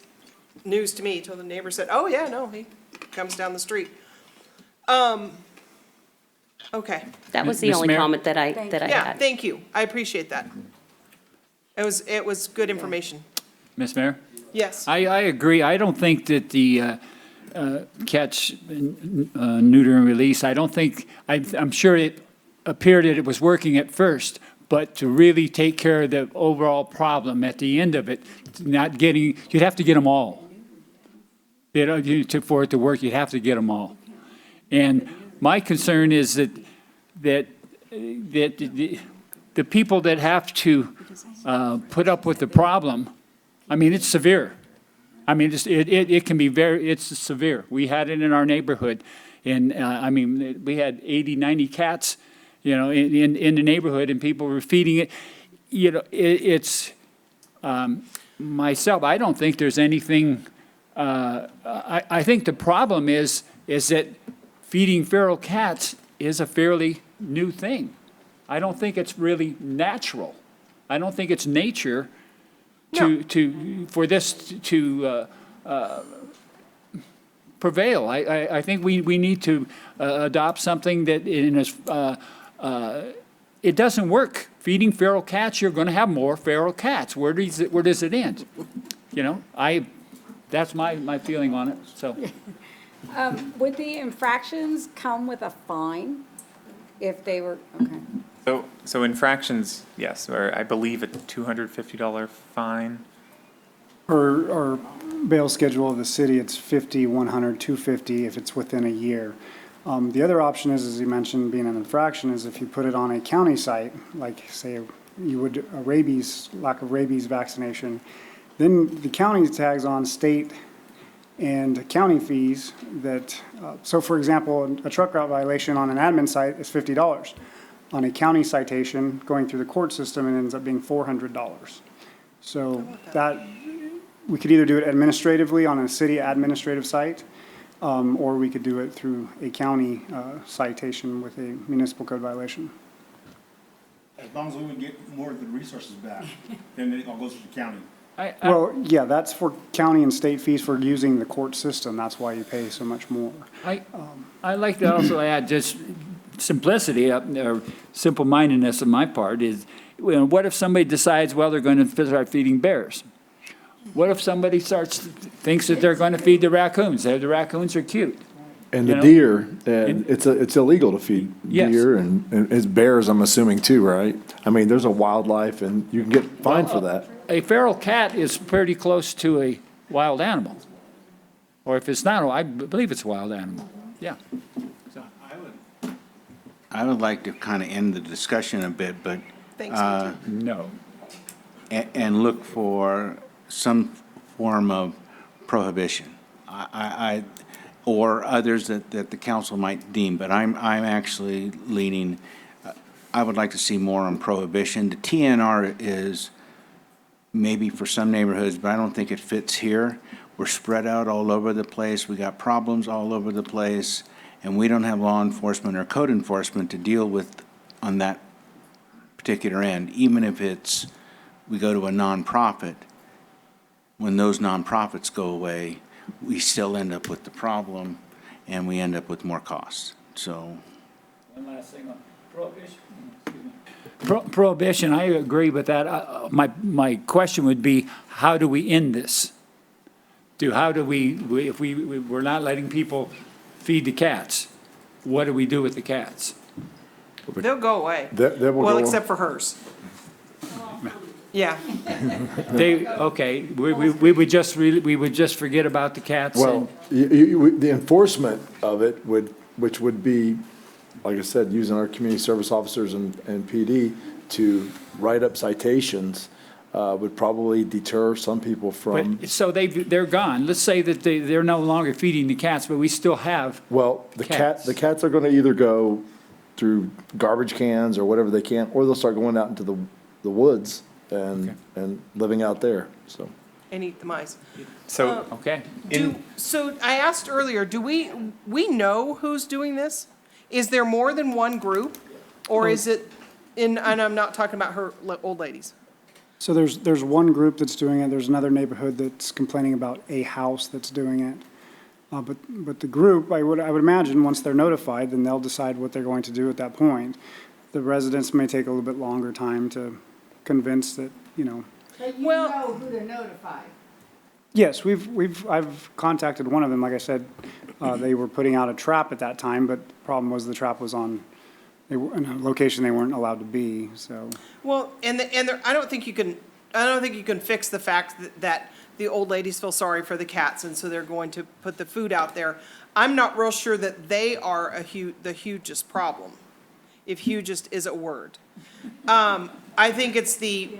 news to me till the neighbor said, oh, yeah, no, he comes down the street. Okay, That was the Ms. only Mayor? comment that I yeah, had. thank you, I appreciate that. It was good information. Ms. Mayor? Yes, I agree. I don't think that the catch, neuter, and release, I don't think, I'm sure it appeared that it was working at first, but to really take care of the overall problem at the end of it, not getting, you'd have to get them all. You know, for it to work, you'd have to get them all. And my concern is that the people that have to put up with the problem, I mean, it's severe. I mean, it can be it's severe. We had it in our neighborhood, and I mean, we had 80, 90 cats, you know, in the neighborhood, and people were feeding it. You know, it's myself. I don't think there's anything. I think the problem is that feeding feral cats is a fairly new thing. I don't think it's really natural. I don't think it's nature for this to prevail. I think we need to adopt something that it doesn't work. Feeding feral cats, you're going to have more feral cats. Where does it end? You know, that's my feeling on it. So. Would the infractions come with a fine if they were, okay. So infractions, yes, or I believe a $250 fine. Or bail schedule of the city, it's 50, 100, 250 if it's within a year. The other option is, as you mentioned, being an infraction, is if you put it on a county site, like say you would lack of rabies vaccination, then the county tags on state and county fees that, so for example, a truck route violation on an admin site is $50. On a county citation, going through the court system, it ends up being $400. So that, we could either do it administratively on a city administrative site, or we could do it through a county citation with a municipal code violation. As long as we would get more of the resources back, then it all goes to the county. Well, yeah, that's for county and state fees for using the court system. That's why you pay so much more. I like to also add just simplicity, or simple-mindedness on my part is, you know, what if somebody decides, well, they're going to start feeding bears? What if somebody thinks that they're going to feed the raccoons? The raccoons are cute. And You the know? deer, it's illegal to feed Yes. deer and it's bears, I'm assuming too, right? I mean, there's a wildlife and you can get fined for that. A feral cat is pretty close to a wild animal. Or if it's not, I believe it's a wild animal. Yeah. I would like to kind of end the discussion a bit, but, thanks, No. and look for some form of prohibition. Or others that the council might deem, but I'm actually leaning, I would like to see more on prohibition. The TNR is maybe for some neighborhoods, but I don't think it fits here. We're spread out all over the place. We got problems all over the place, and we don't have law enforcement or code enforcement to deal with on that particular end, even if it's, we go to a nonprofit, when those nonprofits go away, we still end up with the problem, and we end up with more costs. So, One last thing on prohibition. Prohibition, I agree with that. My question would be, how do we end this? How do if we're not letting people feed the cats, what do we do with the cats? They'll go away. They will Well, go- except for hers. Yeah. Okay, we would just forget about the cats Well, and, the enforcement of it which would be, like I said, using our community service officers and PD to write up citations, would probably deter some people from, but, so they're gone. Let's say that they're no longer feeding the cats, but we still have, well, the Cats. cats are gonna either go through garbage cans or whatever they can, or they'll start going out into the woods and living out there, so. And eat the mice. So, okay? So I asked earlier, do we know who's doing this? Is there more than one group? Or is it and I'm not talking about her old ladies. So there's one group that's doing it, there's another neighborhood that's complaining about a house that's doing it. But the group, I would imagine, once they're notified, then they'll decide what they're going to do at that point. The residents may take a little bit longer time to convince that, you know. But you Well- know who to notify. Yes, I've contacted one of them, like I said, they were putting out a trap at that time, but the problem was the trap was on, in a location they weren't allowed to be, so. Well, I don't think you can fix the fact that the old ladies feel sorry for the cats, and so they're going to put the food out there. I'm not real sure that they are the hugest problem, if hugest is a word. I think it's the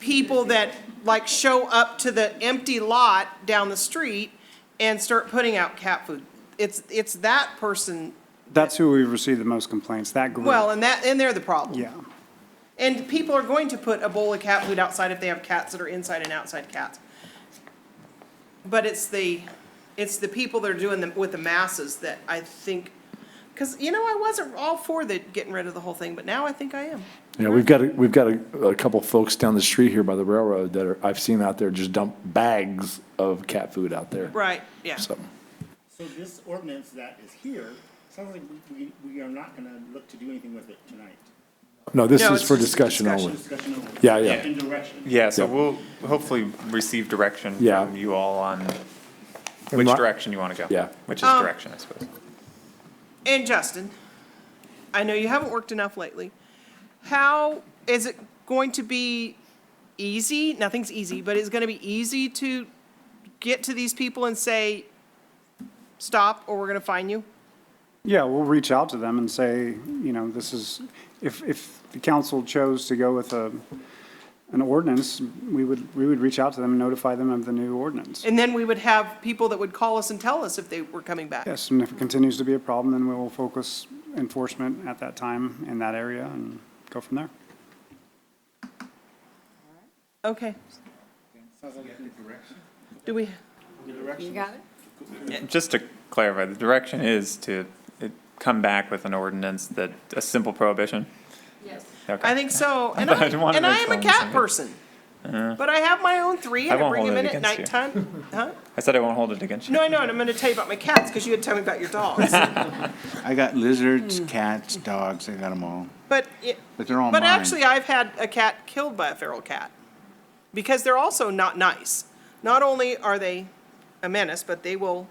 people that like show up to the empty lot down the street and start putting out cat food. It's that person, That's who we've received the most complaints, that group. well, and they're the problem. Yeah. And people are going to put a bowl of cat food outside if they have cats that are inside and outside cats. But it's the people that are doing them with the masses that I think, because, I wasn't all for getting rid of the whole thing, but now I think I am. Yeah, we've got a couple folks down the street here by the railroad that I've seen out there just dump bags of cat food out there. Right, yeah. So, So this ordinance that is here, sounds like we are not gonna look to do anything with it tonight. no, this No, is it's for just discussion only. Discussion only. Yeah, yeah. And direction. yeah, so Yeah. we'll hopefully receive direction Yeah. from you all on And which my- direction you want to go. Yeah. Which is direction, I suppose. And Justin, I know you haven't worked enough lately. How is it going to be easy? Nothing's easy, but is it going to be easy to get to these people and say, stop, or we're going to fine you? Yeah, we'll reach out to them and say, this is, if the council chose to go with an ordinance, we would reach out to them and notify them of the new ordinance. And then we would have people that would call us and tell us if they were coming back. Yes, and if it continues to be a problem, then we will focus enforcement at that time in that area and go from there. Okay. Do we, You got it? Just to clarify, the direction is to come back with an ordinance that, a simple prohibition? Yes. Okay. I think so. And I wanted to I make am sure a I'm on the cat same page. person. But I have my own three, and I won't bring hold them it in at against you. nighttime. Huh? I said I won't hold it against you. No, I know, and I'm gonna tell you about my cats, because you had to tell me about your dogs. I got lizards, cats, dogs, I got them all. But But they're all But mine. actually, I've had a cat killed by a feral cat, because they're also not nice. Not only are they a menace, but they will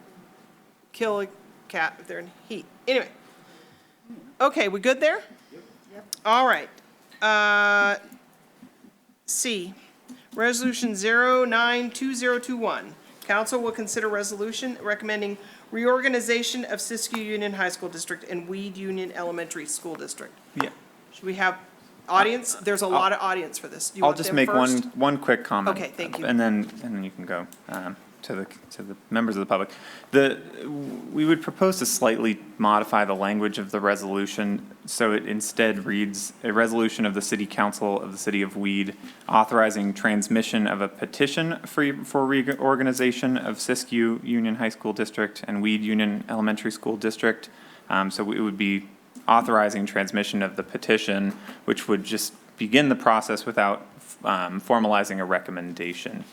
kill a cat if they're in heat. Anyway. Okay, we good there? Yep. All right. C, Resolution 092021. Council will consider resolution recommending reorganization of Siskiyou Union High School District and Weed Union Elementary School District. Yeah. Should we have audience? There's a lot of audience for this. Do you I'll want just them make first? one quick comment. Okay, thank you. And then you can go to the members of the public. We would propose to slightly modify the language of the resolution so it instead reads, a resolution of the City Council of the City of Weed authorizing transmission of a petition for reorganization of Siskiyou Union High School District and Weed Union Elementary School District. So it would be authorizing transmission of the petition, which would just begin the process without formalizing a recommendation.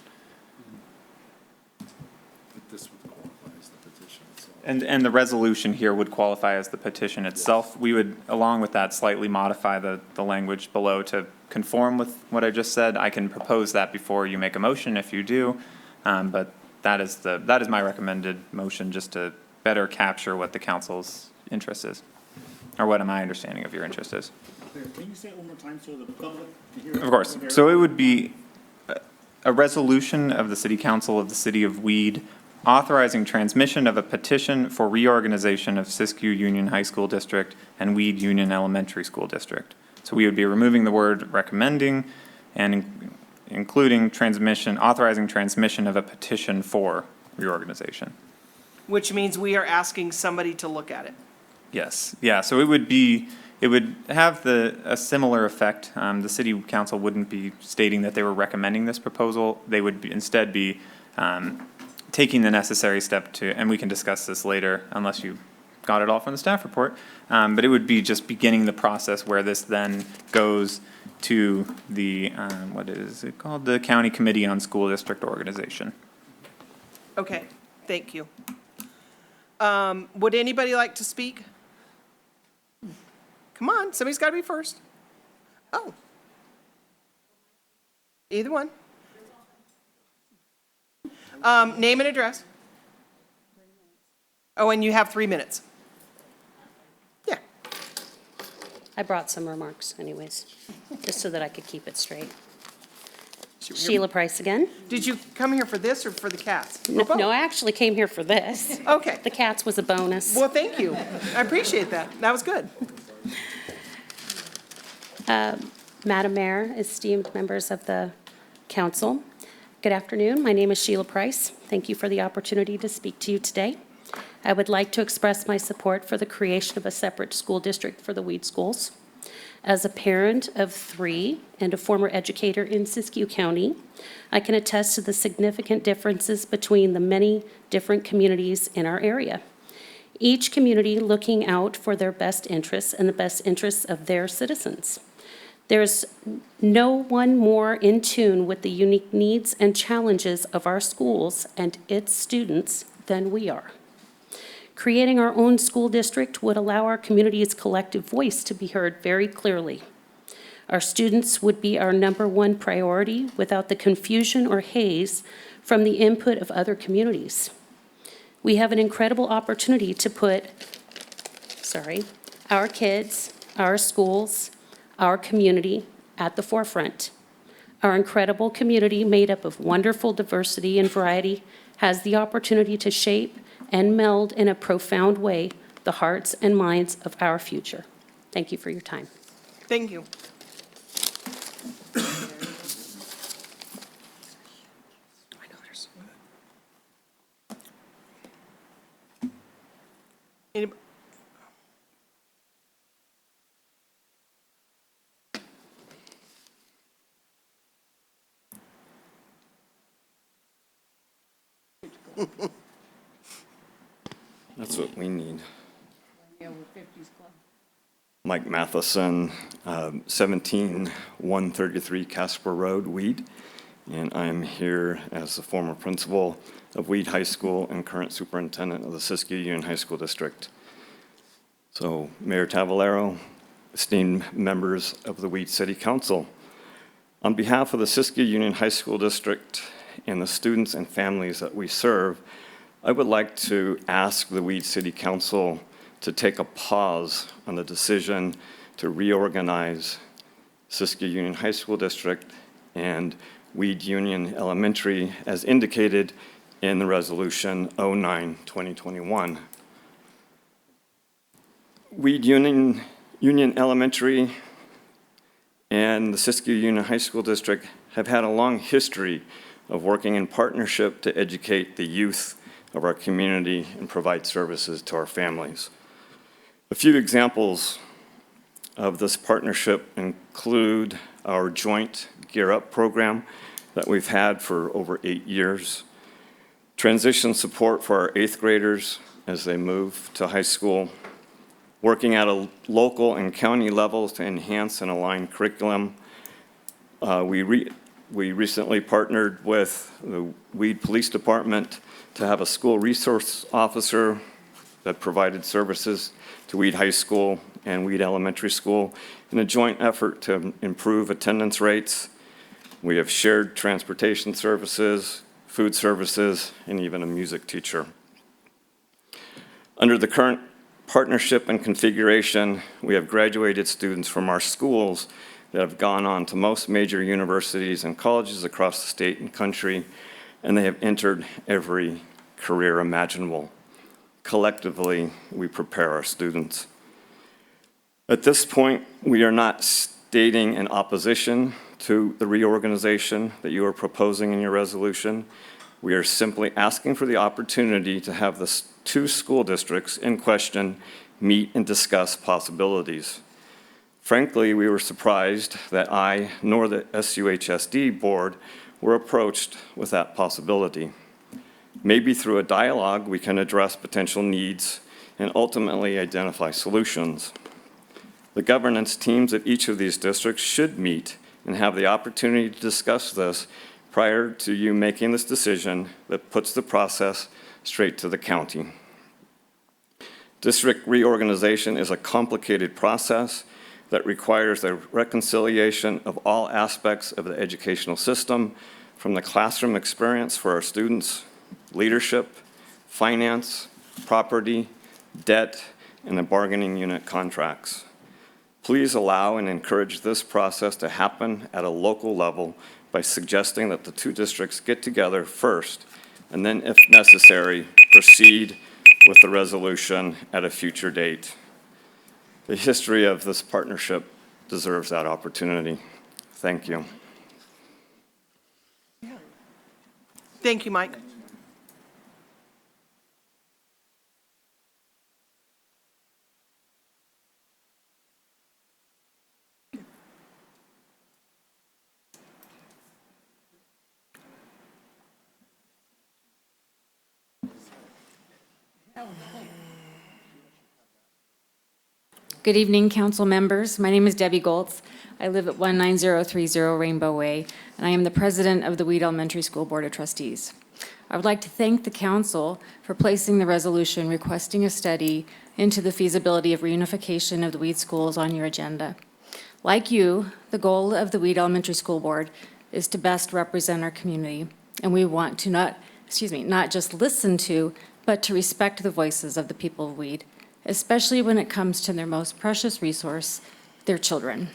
And the resolution here would qualify as the petition itself. We would, along with that, slightly modify the language below to conform with what I just said. I can propose that before you make a motion if you do, but that is my recommended motion, just to better capture what the council's interest is, or what my understanding of your interest is. Can you say it one more time so the public can hear? Of course. So it would be a resolution of the City Council of the City of Weed authorizing transmission of a petition for reorganization of Siskiyou Union High School District and Weed Union Elementary School District. So we would be removing the word recommending and including authorizing transmission of a petition for reorganization. Which means we are asking somebody to look at it. Yes, yeah, so it would have a similar effect. The city council wouldn't be stating that they were recommending this proposal. They would instead be taking the necessary step to, and we can discuss this later unless you got it all from the staff report, but it would be just beginning the process where this then goes to the, what is it called? The County Committee on School District Organization. Okay, thank you. Would anybody like to speak? Come on, somebody's got to be first. Oh. Either one. Name and address. Oh, and you have 3 minutes. Yeah. I brought some remarks anyways, just so that I could keep it straight. Sheila Price again. Did you come here for this or for the cats? Or both? No, I actually came here for this. Okay. The cats was a bonus. Well, thank you. I appreciate that. That was good. Madam Mayor, esteemed members of the council, good afternoon. My name is Sheila Price. Thank you for the opportunity to speak to you today. I would like to express my support for the creation of a separate school district for the Weed schools. As a parent of 3 and a former educator in Siskiyou County, I can attest to the significant differences between the many different communities in our area. Each community looking out for their best interests and the best interests of their citizens. There's no one more in tune with the unique needs and challenges of our schools and its students than we are. Creating our own school district would allow our community's collective voice to be heard very clearly. Our students would be our #1 priority without the confusion or haze from the input of other communities. We have an incredible opportunity to put, our kids, our schools, our community at the forefront. Our incredible community, made up of wonderful diversity and variety, has the opportunity to shape and meld in a profound way the hearts and minds of our future. Thank you for your time. Thank you. Anybody? That's what we need. Mike Matheson, 17133 Casper Road, Weed. And I'm here as the former principal of Weed High School and current superintendent of the Siskiyou Union High School District. So Mayor Tavallaro, esteemed members of the Weed City Council, on behalf of the Siskiyou Union High School District and the students and families that we serve, I would like to ask the Weed City Council to take a pause on the decision to reorganize Siskiyou Union High School District and Weed Union Elementary as indicated in the resolution 09-2021. Weed Union Elementary and the Siskiyou Union High School District have had a long history of working in partnership to educate the youth of our community and provide services to our families. A few examples of this partnership include our joint Gear Up program that we've had for over 8 years, transition support for our 8th graders as they move to high school, working at a local and county levels to enhance and align curriculum We recently partnered with the Weed Police Department to have a school resource officer that provided services to Weed High School and Weed Elementary School in a joint effort to improve attendance rates. We have shared transportation services, food services, and even a music teacher. Under the current partnership and configuration, we have graduated students from our schools that have gone on to most major universities and colleges across the state and country, and they have entered every career imaginable. Collectively, we prepare our students. At this point, we are not stating an opposition to the reorganization that you are proposing in your resolution. We are simply asking for the opportunity to have the two school districts in question meet and discuss possibilities. Frankly, we were surprised that I nor the SUHSD board were approached with that possibility. Maybe through a dialogue, we can address potential needs and ultimately identify solutions. The governance teams at each of these districts should meet and have the opportunity to discuss this prior to you making this decision that puts the process straight to the county. District reorganization is a complicated process that requires the reconciliation of all aspects of the educational system, from the classroom experience for our students, leadership, finance, property, debt, and the bargaining unit contracts. Please allow and encourage this process to happen at a local level by suggesting that the two districts get together first, and then, if necessary, proceed with the resolution at a future date. The history of this partnership deserves that opportunity. Thank you. Thank you, Mike. Good evening, council members. My name is Debbie Goltz. I live at 19030 Rainbow Way, and I am the president of the Weed Elementary School Board of Trustees. I would like to thank the council for placing the resolution requesting a study into the feasibility of reunification of the Weed schools on your agenda. Like you, the goal of the Weed Elementary School Board is to best represent our community, and we want to not just listen to, but to respect the voices of the people of Weed, especially when it comes to their most precious resource, their children.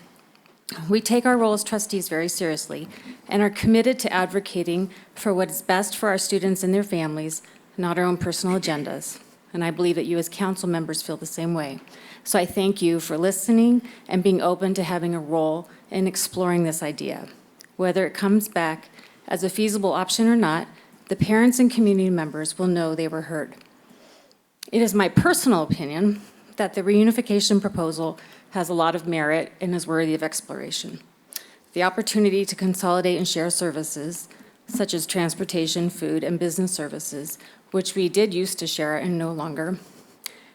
We take our role as trustees very seriously and are committed to advocating for what is best for our students and their families, not our own personal agendas. And I believe that you as council members feel the same way. So I thank you for listening and being open to having a role in exploring this idea. Whether it comes back as a feasible option or not, the parents and community members will know they were heard. It is my personal opinion that the reunification proposal has a lot of merit and is worthy of exploration. The opportunity to consolidate and share services, such as transportation, food, and business services, which we did used to share and no longer,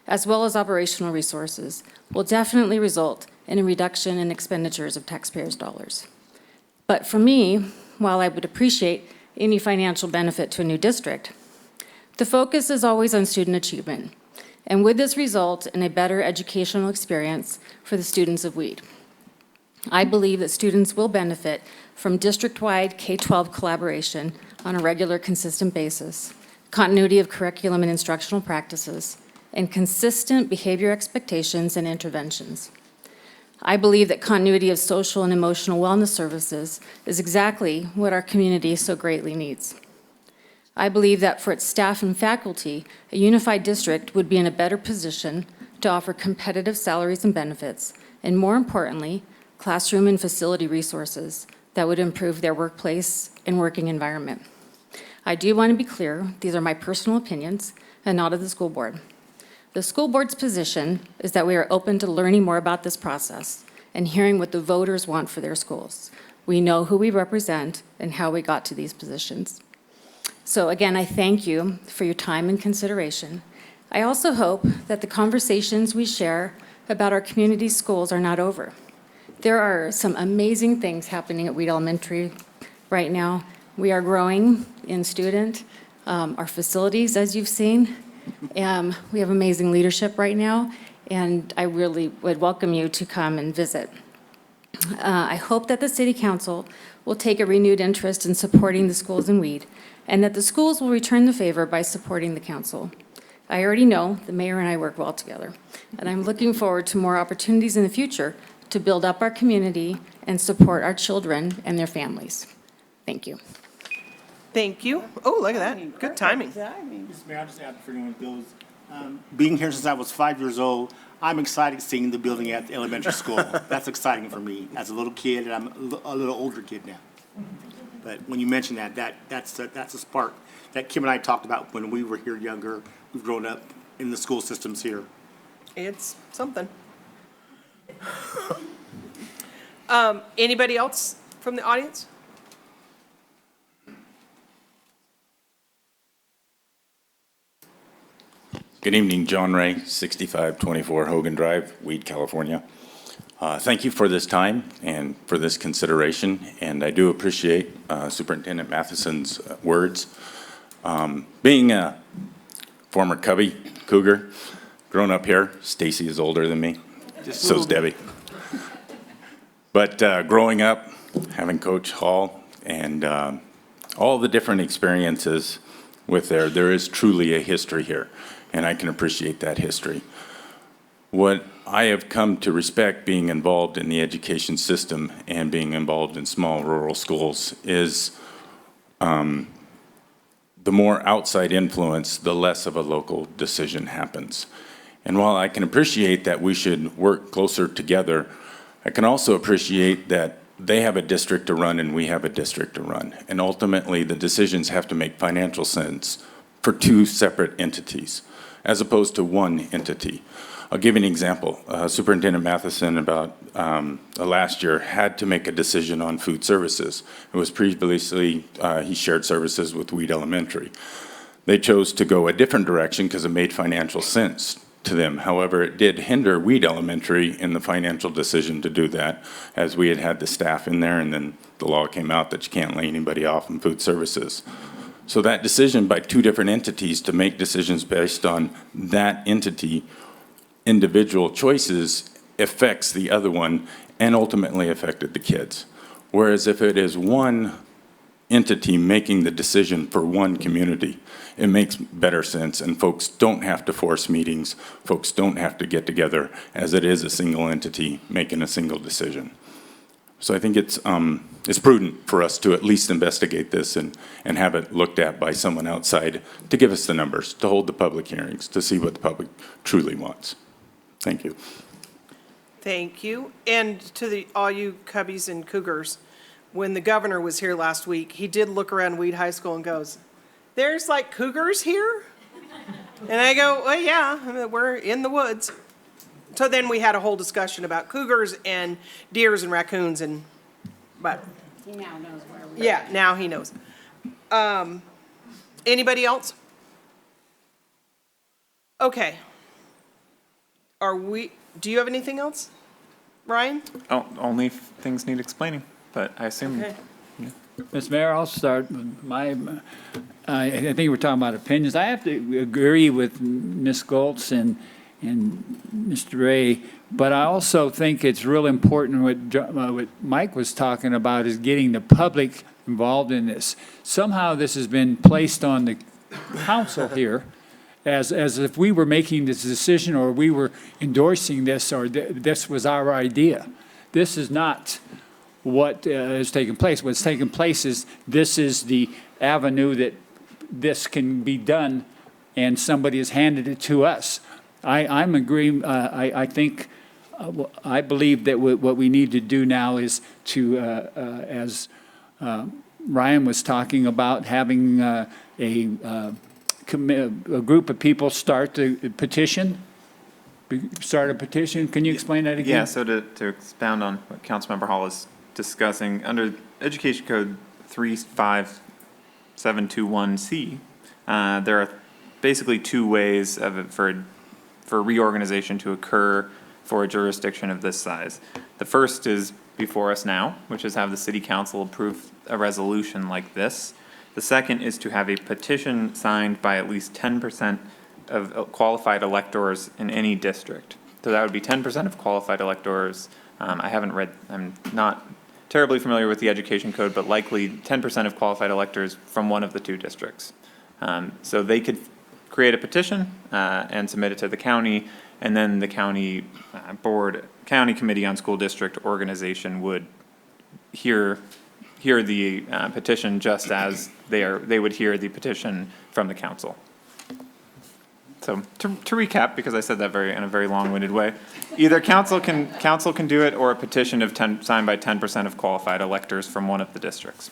as well as operational resources, will definitely result in a reduction in expenditures of taxpayers' dollars. But for me, while I would appreciate any financial benefit to a new district, the focus is always on student achievement, and would this result in a better educational experience for the students of Weed? I believe that students will benefit from district-wide K-12 collaboration on a regular, consistent basis, continuity of curriculum and instructional practices, and consistent behavior expectations and interventions. I believe that continuity of social and emotional wellness services is exactly what our community so greatly needs. I believe that for its staff and faculty, a unified district would be in a better position to offer competitive salaries and benefits, and more importantly, classroom and facility resources that would improve their workplace and working environment. I do want to be clear, these are my personal opinions and not of the school board. The school board's position is that we are open to learning more about this process and hearing what the voters want for their schools. We know who we represent and how we got to these positions. So again, I thank you for your time and consideration. I also hope that the conversations we share about our community schools are not over. There are some amazing things happening at Weed Elementary right now. We are growing in student, our facilities, as you've seen. We have amazing leadership right now, and I really would welcome you to come and visit. I hope that the city council will take a renewed interest in supporting the schools in Weed, and that the schools will return the favor by supporting the council. I already know the mayor and I work well together, and I'm looking forward to more opportunities in the future to build up our community and support our children and their families. Thank you. Thank you. Oh, look at that. Good timing. May I just add for anyone who goes, being here since I was 5 years old, I'm excited seeing the building at the elementary school. That's exciting for me as a little kid, and I'm a little older kid now. But when you mention that's a spark that Kim and I talked about when we were here younger. We've grown up in the school systems here. It's something. Anybody else from the audience? Good evening, John Ray, 6524 Hogan Drive, Weed, California. Thank you for this time and for this consideration, and I do appreciate Superintendent Matheson's words. Being a former Cubby Cougar, grown up here, Stacy is older than me, so's Debbie. But growing up, having Coach Hall, and all the different experiences with there is truly a history here, and I can appreciate that history. What I have come to respect being involved in the education system and being involved in small rural schools is the more outside influence, the less of a local decision happens. And while I can appreciate that we should work closer together, I can also appreciate that they have a district to run and we have a district to run. And ultimately, the decisions have to make financial sense for two separate entities, as opposed to one entity. I'll give you an example. Superintendent Matheson about last year had to make a decision on food services. It was previously, he shared services with Weed Elementary. They chose to go a different direction because it made financial sense to them. However, it did hinder Weed Elementary in the financial decision to do that, as we had the staff in there, and then the law came out that you can't lay anybody off in food services. So that decision by two different entities to make decisions based on that entity, individual choices, affects the other one and ultimately affected the kids. Whereas if it is one entity making the decision for one community, it makes better sense, and folks don't have to force meetings, folks don't have to get together, as it is a single entity making a single decision. So I think it's prudent for us to at least investigate this and have it looked at by someone outside to give us the numbers, to hold the public hearings, to see what the public truly wants. Thank you. Thank you. And to all you Cubbies and Cougars, when the governor was here last week, he did look around Weed High School and goes, "There's like Cougars here?" And I go, "Well, yeah, I mean, we're in the woods." So then we had a whole discussion about cougars and deers and raccoons but He now knows where we are. yeah, now he knows. Anybody else? Okay. Do you have anything else, Ryan? Oh, only if things need explaining, but I assume. Okay. Mr. Mayor, I'll start. I think we're talking about opinions. I have to agree with Ms. Goltz and Mr. Ray, but I also think it's real important what Mike was talking about is getting the public involved in this. Somehow this has been placed on the council here as if we were making this decision or we were endorsing this or this was our idea. This is not what has taken place. What's taken place is this is the avenue that this can be done, and somebody has handed it to us. I'm agreeing. I think, I believe that what we need to do now is to, as Ryan was talking about, having a group of people start the petition. Start a petition. Can you explain that again? Yeah. So to expound on what Councilmember Hall is discussing, under Education Code 35721C, there are basically two ways of it for reorganization to occur for a jurisdiction of this size. The first is before us now, which is have the city council approve a resolution like this. The second is to have a petition signed by at least 10% of qualified electors in any district. So that would be 10% of qualified electors. I'm not terribly familiar with the education code, but likely 10% of qualified electors from one of the two districts. So they could create a petition and submit it to the county, and then the county county committee on school district organization would hear the petition just as they would hear the petition from the council. So to recap, because I said that in a very long-winded way, either council can do it, or a petition of signed by 10% of qualified electors from one of the districts.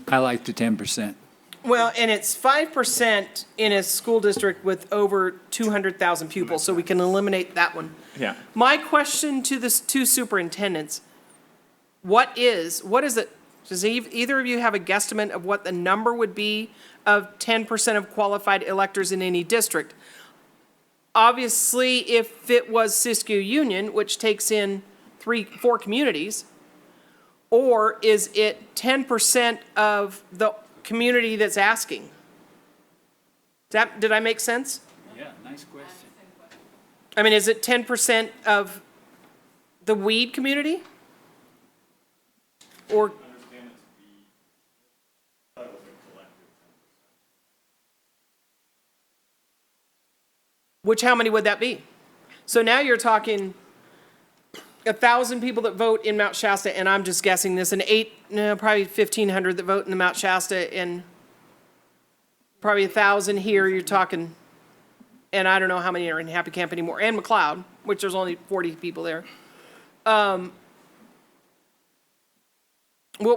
I like the 10%. Well, and it's 5% in a school district with over 200,000 pupils, so we can eliminate that one. Yeah. My question to the two superintendents, what is it, does either of you have a guesstimate of what the number would be of 10% of qualified electors in any district? Obviously, if it was Siskiyou Union, which takes in 4 communities, or is it 10% of the community that's asking? Did I make sense? Yeah, nice question. I mean, is it 10% of the weed community? Or? Which, how many would that be? So now you're talking 1,000 people that vote in Mount Shasta, and I'm just guessing this, and probably 1,500 that vote in the Mount Shasta, and probably 1,000 here, you're talking, and I don't know how many are in Happy Camp anymore, and McLeod, which there's only 40 people there. What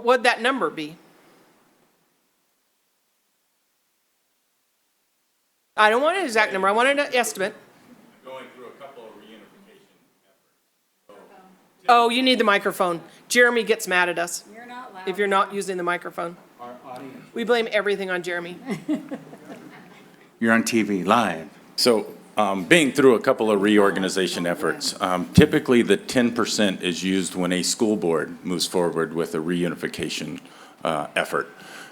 would that number be? I don't want an exact number, I want an estimate. Going through a couple of reunification efforts. Oh, you need the microphone. Jeremy gets mad at us You're not loud. if you're not using the microphone. Our audience. We blame everything on Jeremy. You're on TV, live. So, being through a couple of reorganization efforts, typically the 10% is used when a school board moves forward with a reunification effort.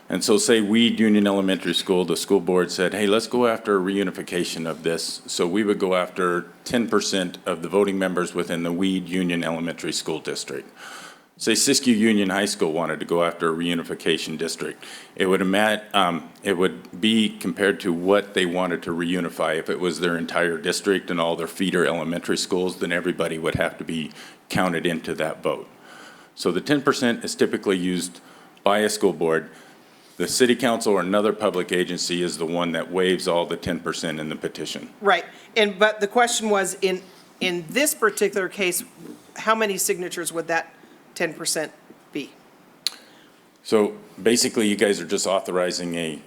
And so say Weed Union Elementary School, the school board said, hey, let's go after a reunification of this. So we would go after 10% of the voting members within the Weed Union Elementary School District. Say Siskiyou Union High School wanted to go after a reunification district. It would be compared to what they wanted to reunify. If it was their entire district and all their feeder elementary schools, then everybody would have to be counted into that vote. So the 10% is typically used by a school board. The city council or another public agency is the one that waives all the 10% in the petition. Right, but the question was, in this particular case, how many signatures would that 10% be? So basically, you guys are just authorizing a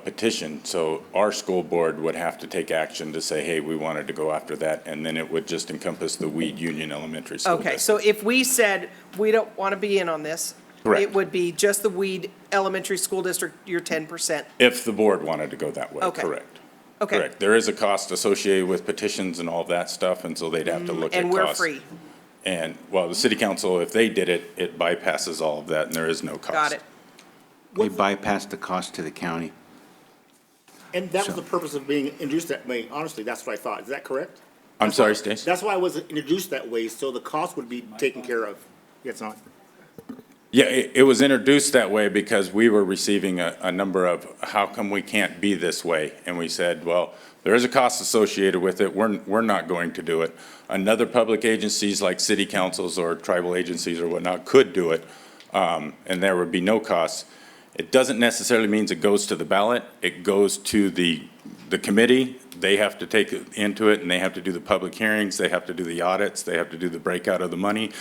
petition. So our school board would have to take action to say, hey, we wanted to go after that, and then it would just encompass the Weed Union Elementary School Okay, District. so if we said, we don't want to be in on this, Correct. it would be just the Weed Elementary School District, your 10%. If the board wanted to go that way, Okay. correct. Okay. Correct. There is a cost associated with petitions and all that stuff, and so they'd have to look at And costs. we're free. And, well, the city council, if they did it, it bypasses all of that, and there is no cost. Got it. They bypassed the cost to the county. And that was the purpose of being introduced that way. Honestly, that's what I thought. Is that correct? I'm sorry, Stace? That's why it was introduced that way, so the cost would be taken care of. Yeah, it's not. Yeah, it was introduced that way because we were receiving a number of, how come we can't be this way? And we said, well, there is a cost associated with it. We're not going to do it. Another public agencies like city councils or tribal agencies or whatnot could do it, and there would be no cost. It doesn't necessarily mean it goes to the ballot. It goes to the committee. They have to take it into it, and they have to do the public hearings. They have to do the audits. They have to do the breakout of the money,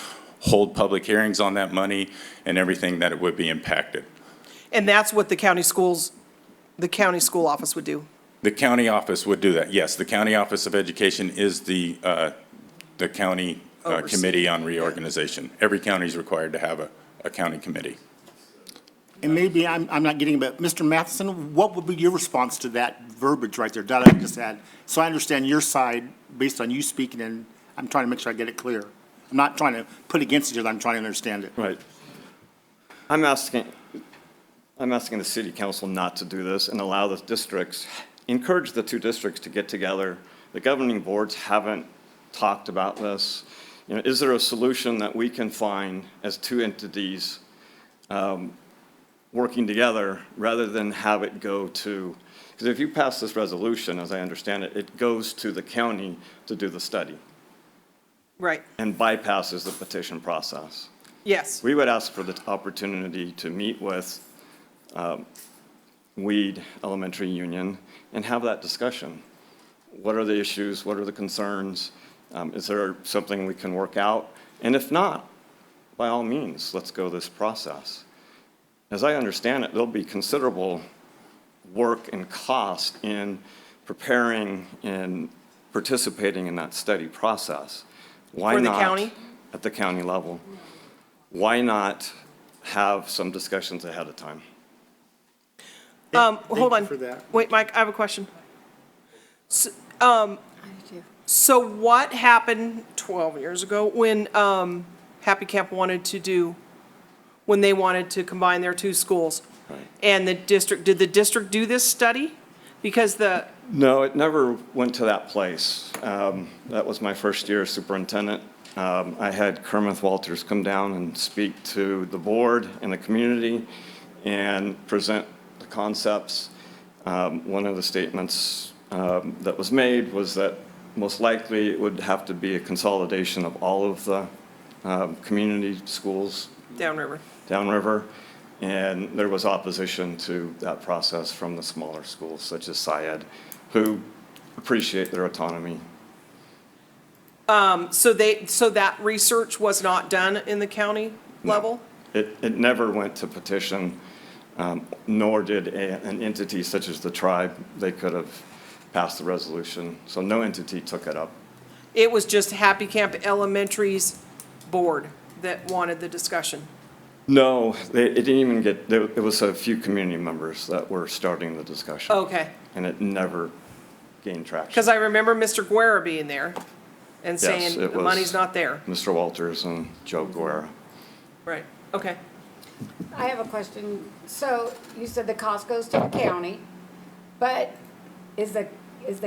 hold public hearings on that money, and everything that it would be impacted. And that's what the county school office would do? The county office would do that, yes. The County Office of Education is the county committee on reorganization. Every county is required to have a county committee. And maybe I'm not getting it, but Mr. Matheson, what would be your response to that verbiage right there that I just had? So I understand your side based on you speaking, and I'm trying to make sure I get it clear. I'm not trying to put against each other, I'm trying to understand it. Right. I'm asking the city council not to do this and allow the districts, encourage the two districts to get together. The governing boards haven't talked about this. You know, is there a solution that we can find as two entities working together rather than have it go to, because if you pass this resolution, as I understand it, it goes to the county to do the study Right, and bypasses the petition process. yes. We would ask for the opportunity to meet with Weed Elementary Union and have that discussion. What are the issues? What are the concerns? Is there something we can work out? And if not, by all means, let's go this process. As I understand it, there'll be considerable work and cost in preparing and participating in that study process. Why For the not, county? at the county level, why not have some discussions ahead of time? Hold on. for that. Wait, Mike, I have a question. So what happened 12 years ago when Happy Camp wanted to do, when they wanted to combine their two schools? Right. And the district, did the district do this study? Because the, No, it never went to that place. That was my first year as superintendent. I had Kermit Walters come down and speak to the board and the community and present the concepts. One of the statements that was made was that most likely it would have to be a consolidation of all of the community schools downriver. downriver, and there was opposition to that process from the smaller schools such as Syed, who appreciate their autonomy. So that research was not done in the county level? It never went to petition, nor did an entity such as the tribe. They could have passed the resolution, so no entity took it up. It was just Happy Camp Elementary's board that wanted the discussion? No, it didn't even get, it was a few community members that were starting the discussion. Okay. And it never gained traction. Because I remember Mr. Guerra being there and Yes, saying it the was money's not there. Mr. Walters and Joe Guerra. Right, okay. I have a question. So you said the cost goes to the county, but is the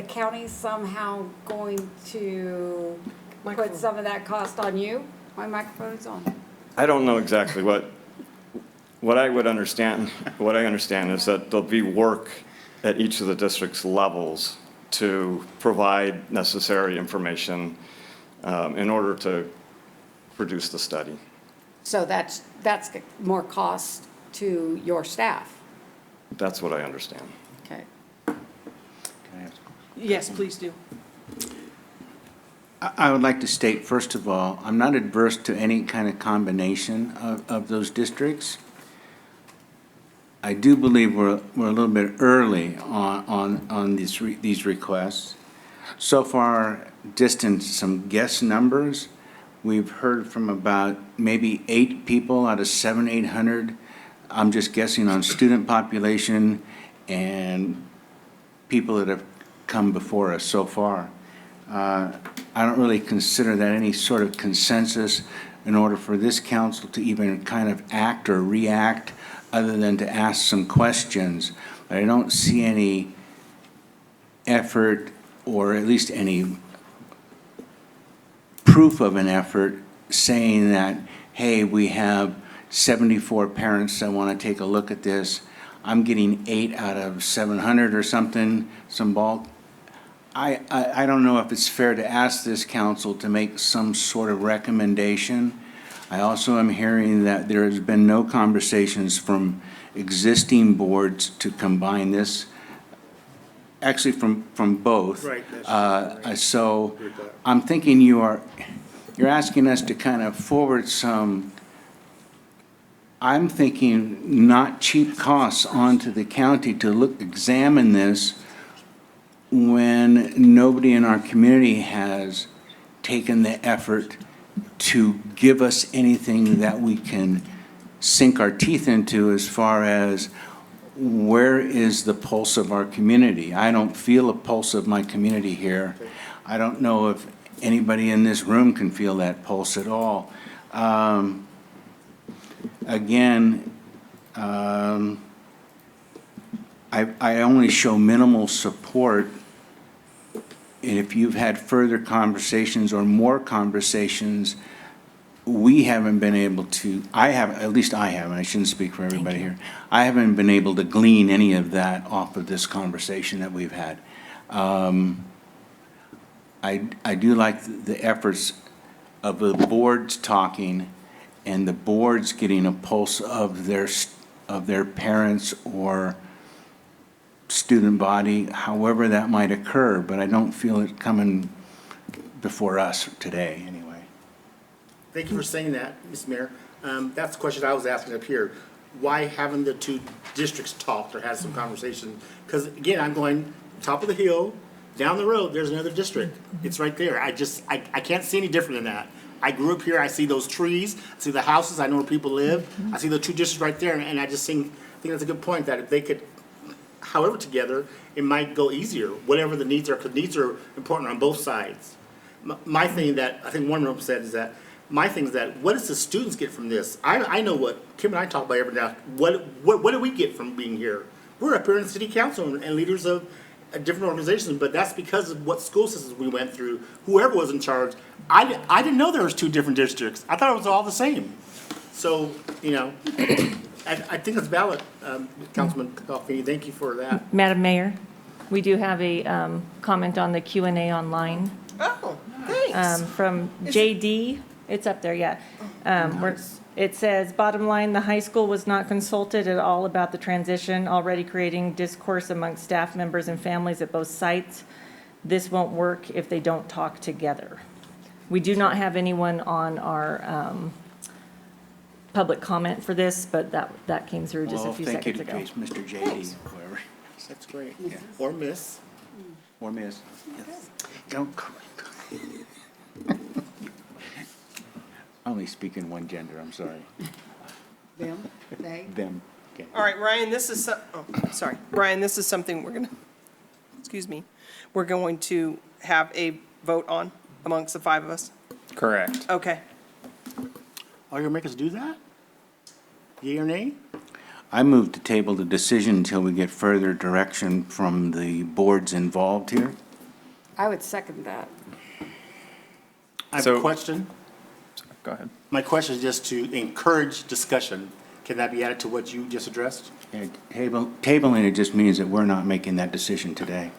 county somehow going to put some of that cost on you? My microphone's on. I don't know exactly what I understand is that there'll be work at each of the district's levels to provide necessary information in order to produce the study. So that's more cost to your staff. That's what I understand. Okay. Yes, please do. I would like to state, first of all, I'm not adverse to any kind of combination of those districts. I do believe we're a little bit early on these requests. So far, just in some guess numbers, we've heard from about maybe 8 people out of 800. I'm just guessing on student population and people that have come before us so far. I don't really consider that any sort of consensus in order for this council to even kind of act or react other than to ask some questions. I don't see any effort or at least any proof of an effort saying that, hey, we have 74 parents that want to take a look at this. I'm getting 8 out of 700 or something, some bulk. I don't know if it's fair to ask this council to make some sort of recommendation. I also am hearing that there has been no conversations from existing boards to combine this, actually from both. Right, that's So I'm thinking you're asking us to kind of forward some, I'm thinking not cheap costs onto the county to examine this when nobody in our community has taken the effort to give us anything that we can sink our teeth into as far as where is the pulse of our community. I don't feel a pulse of my community here. I don't know if anybody in this room can feel that pulse at all. Again, I only show minimal support. And if you've had further conversations or more conversations, we haven't been able to, at least I haven't, I shouldn't speak for everybody here. I haven't been able to glean any of that off of this conversation that we've had. I do like the efforts of the boards talking and the boards getting a pulse of their parents or student body, however that might occur, but I don't feel it coming before us today, anyway. Thank you for saying that, Mr. Mayor. That's the question I was asking up here. Why haven't the two districts talked or had some conversation? Because again, I'm going top of the hill, down the road, there's another district. It's right there. I can't see any different than that. I grew up here, I see those trees, I see the houses, I know where people live. I see the two districts right there, and I just think that's a good point, that if they could, however together, it might go easier, whatever the needs are, because needs are important on both sides. My thing that, I think one room said is that, my thing is that, what does the students get from this? I know what Kim and I talk about every now. What do we get from being here? We're up here in the city council and leaders of different organizations, but that's because of what school systems we went through. Whoever was in charge, I didn't know there was two different districts. I thought it was all the same. So, I think it's valid, Councilman Calfini. Thank you for that. Madam Mayor, we do have a comment on the Q&A online Oh, thanks. from JD. It's up there, yeah. It says, bottom line, the high school was not consulted at all about the transition, already creating discourse amongst staff members and families at both sites. This won't work if they don't talk together. We do not have anyone on our public comment for this, but that came through just a few seconds ago. Well, thank you to Mr. JD, whoever, That's great. Or miss. or Miss. Don't call only speak in one gender, I'm sorry. Them, they. Them. Okay. All right, Ryan, this is, sorry, Ryan, this is something we're going to have a vote on amongst the five of us. Correct. Okay. Are you gonna make us do that? Yea or nay? I move to table the decision until we get further direction from the boards involved here. I would second that. I have So- a question. Go ahead. My question is just to encourage discussion. Can that be added to what you just addressed? And tabling it just means that we're not making that decision today.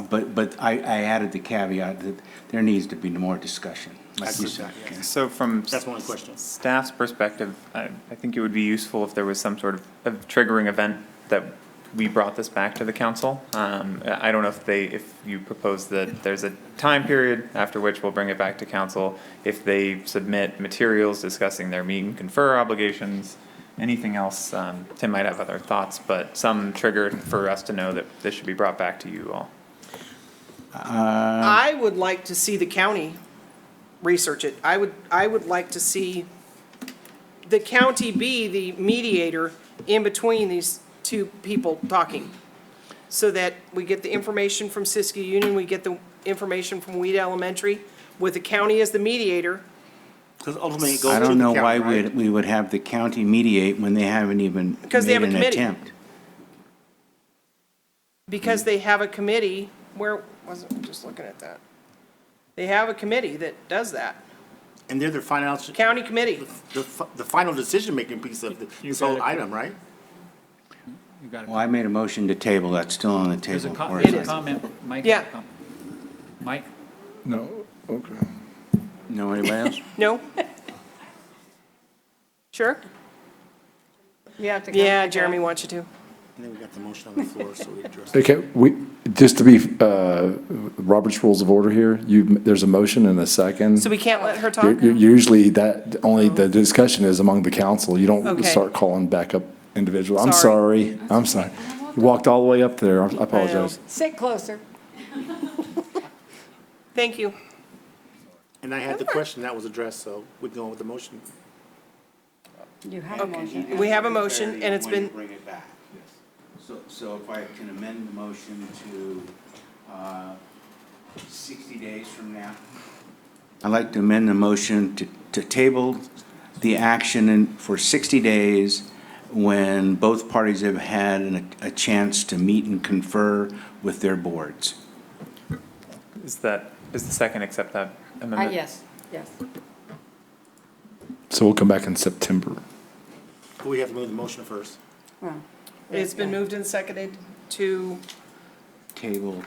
But I added the caveat that there needs to be more discussion, like you said. Ken. So from That's one question. staff's perspective, I think it would be useful if there was some sort of triggering event that we brought this back to the council. I don't know if you propose that there's a time period after which we'll bring it back to council. If they submit materials discussing their meet and confer obligations, anything else, Tim might have other thoughts, but some trigger for us to know that this should be brought back to you all. I would like to see the county research it. I would like to see the county be the mediator in between these two people talking, so that we get the information from Siskiyou Union, we get the information from Weed Elementary, with the county as the mediator. Because ultimately it goes I to the don't know why county, right? we would have the county mediate when they haven't even Because they made have a an committee. attempt. Because they have a committee, where, wasn't just looking at that. They have a committee that does that, And they're the final, county committee. the final decision-making piece of this whole item, right? You got it. Well, I made a motion to table, that's still on the There's a table. Or there's is a it? comment, Mike. Yeah. Mike? No, okay. No, anybody else? No? Sure? You have to go Yeah, through Jeremy that. wants you to. And then we got the motion on the floor, so we address it. Okay, just to be, Robert's Rules of Order here, there's a motion and a second. So we can't let her talk? Usually only the discussion is among the council. You don't Okay. start calling back up individual. I'm Sorry. sorry, I'm sorry. You walked all the way up there, I apologize. Sit closer. Thank you. And I had the question that was addressed, so we're going with the motion. You have a motion. We have a motion, and it's been, Bring it back. So if I can amend the motion to 60 days from now, I'd like to amend the motion to table the action for 60 days when both parties have had a chance to meet and confer with their boards. Is the second accept that amendment? Yes, yes. So we'll come back in September. We have to move the motion first. Well, It's been moved and seconded to Table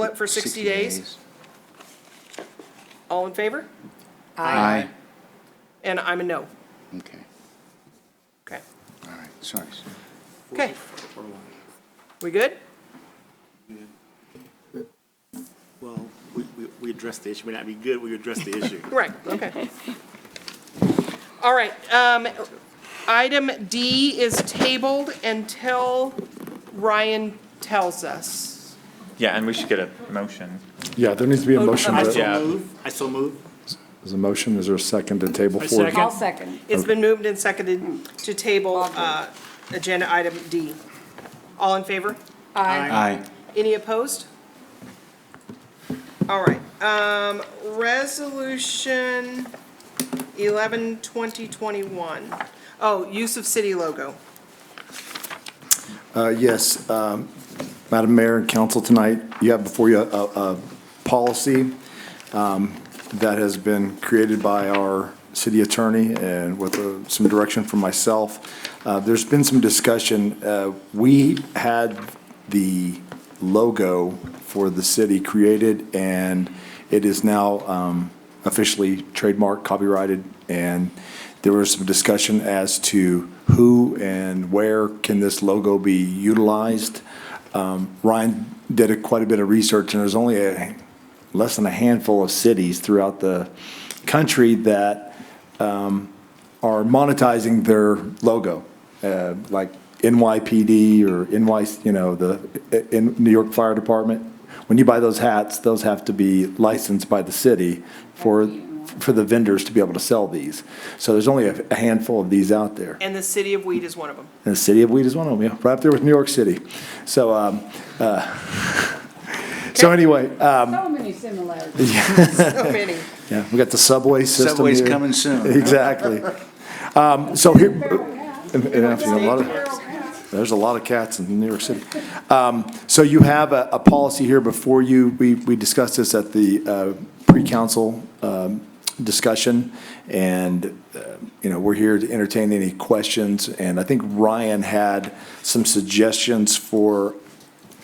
it for 60 days. All in favor? Aye. And I'm a no. Okay, Okay. all right, sorry. Okay. We good? Well, we addressed the issue. May not be good, we addressed the issue. Right, okay. All right, item D is tabled until Ryan tells us. Yeah, and we should get a motion. Yeah, there needs to be a motion. I to- so Yeah. move, I so move. There's a motion, is there a second to table A for? second. I'll second. It's been moved and seconded to table, agenda item D. All in favor? Aye. Any opposed? All right, resolution 11, 2021. Oh, use of city logo. Yes, Madam Mayor and Council, tonight, you have before you a policy that has been created by our city attorney and with some direction from myself. There's been some discussion. We had the logo for the city created, and it is now officially trademarked, copyrighted, and there was some discussion as to who and where can this logo be utilized. Ryan did quite a bit of research, and there's only less than a handful of cities throughout the country that are monetizing their logo, like NYPD or in New York Fire Department. When you buy those hats, those have to be licensed by the city for the vendors to be able to sell these. So there's only a handful of these out there. And the city of Weed is one of them. And the city of Weed is one of them, yeah, right up there with New York City. So, anyway, So many similarities. So many. yeah, we got the subway system Subway's here. coming soon. Exactly. So here, there's a lot of cats in New York City. So you have a policy here before you. We discussed this at the pre-council discussion, and we're here to entertain any questions. And I think Ryan had some suggestions for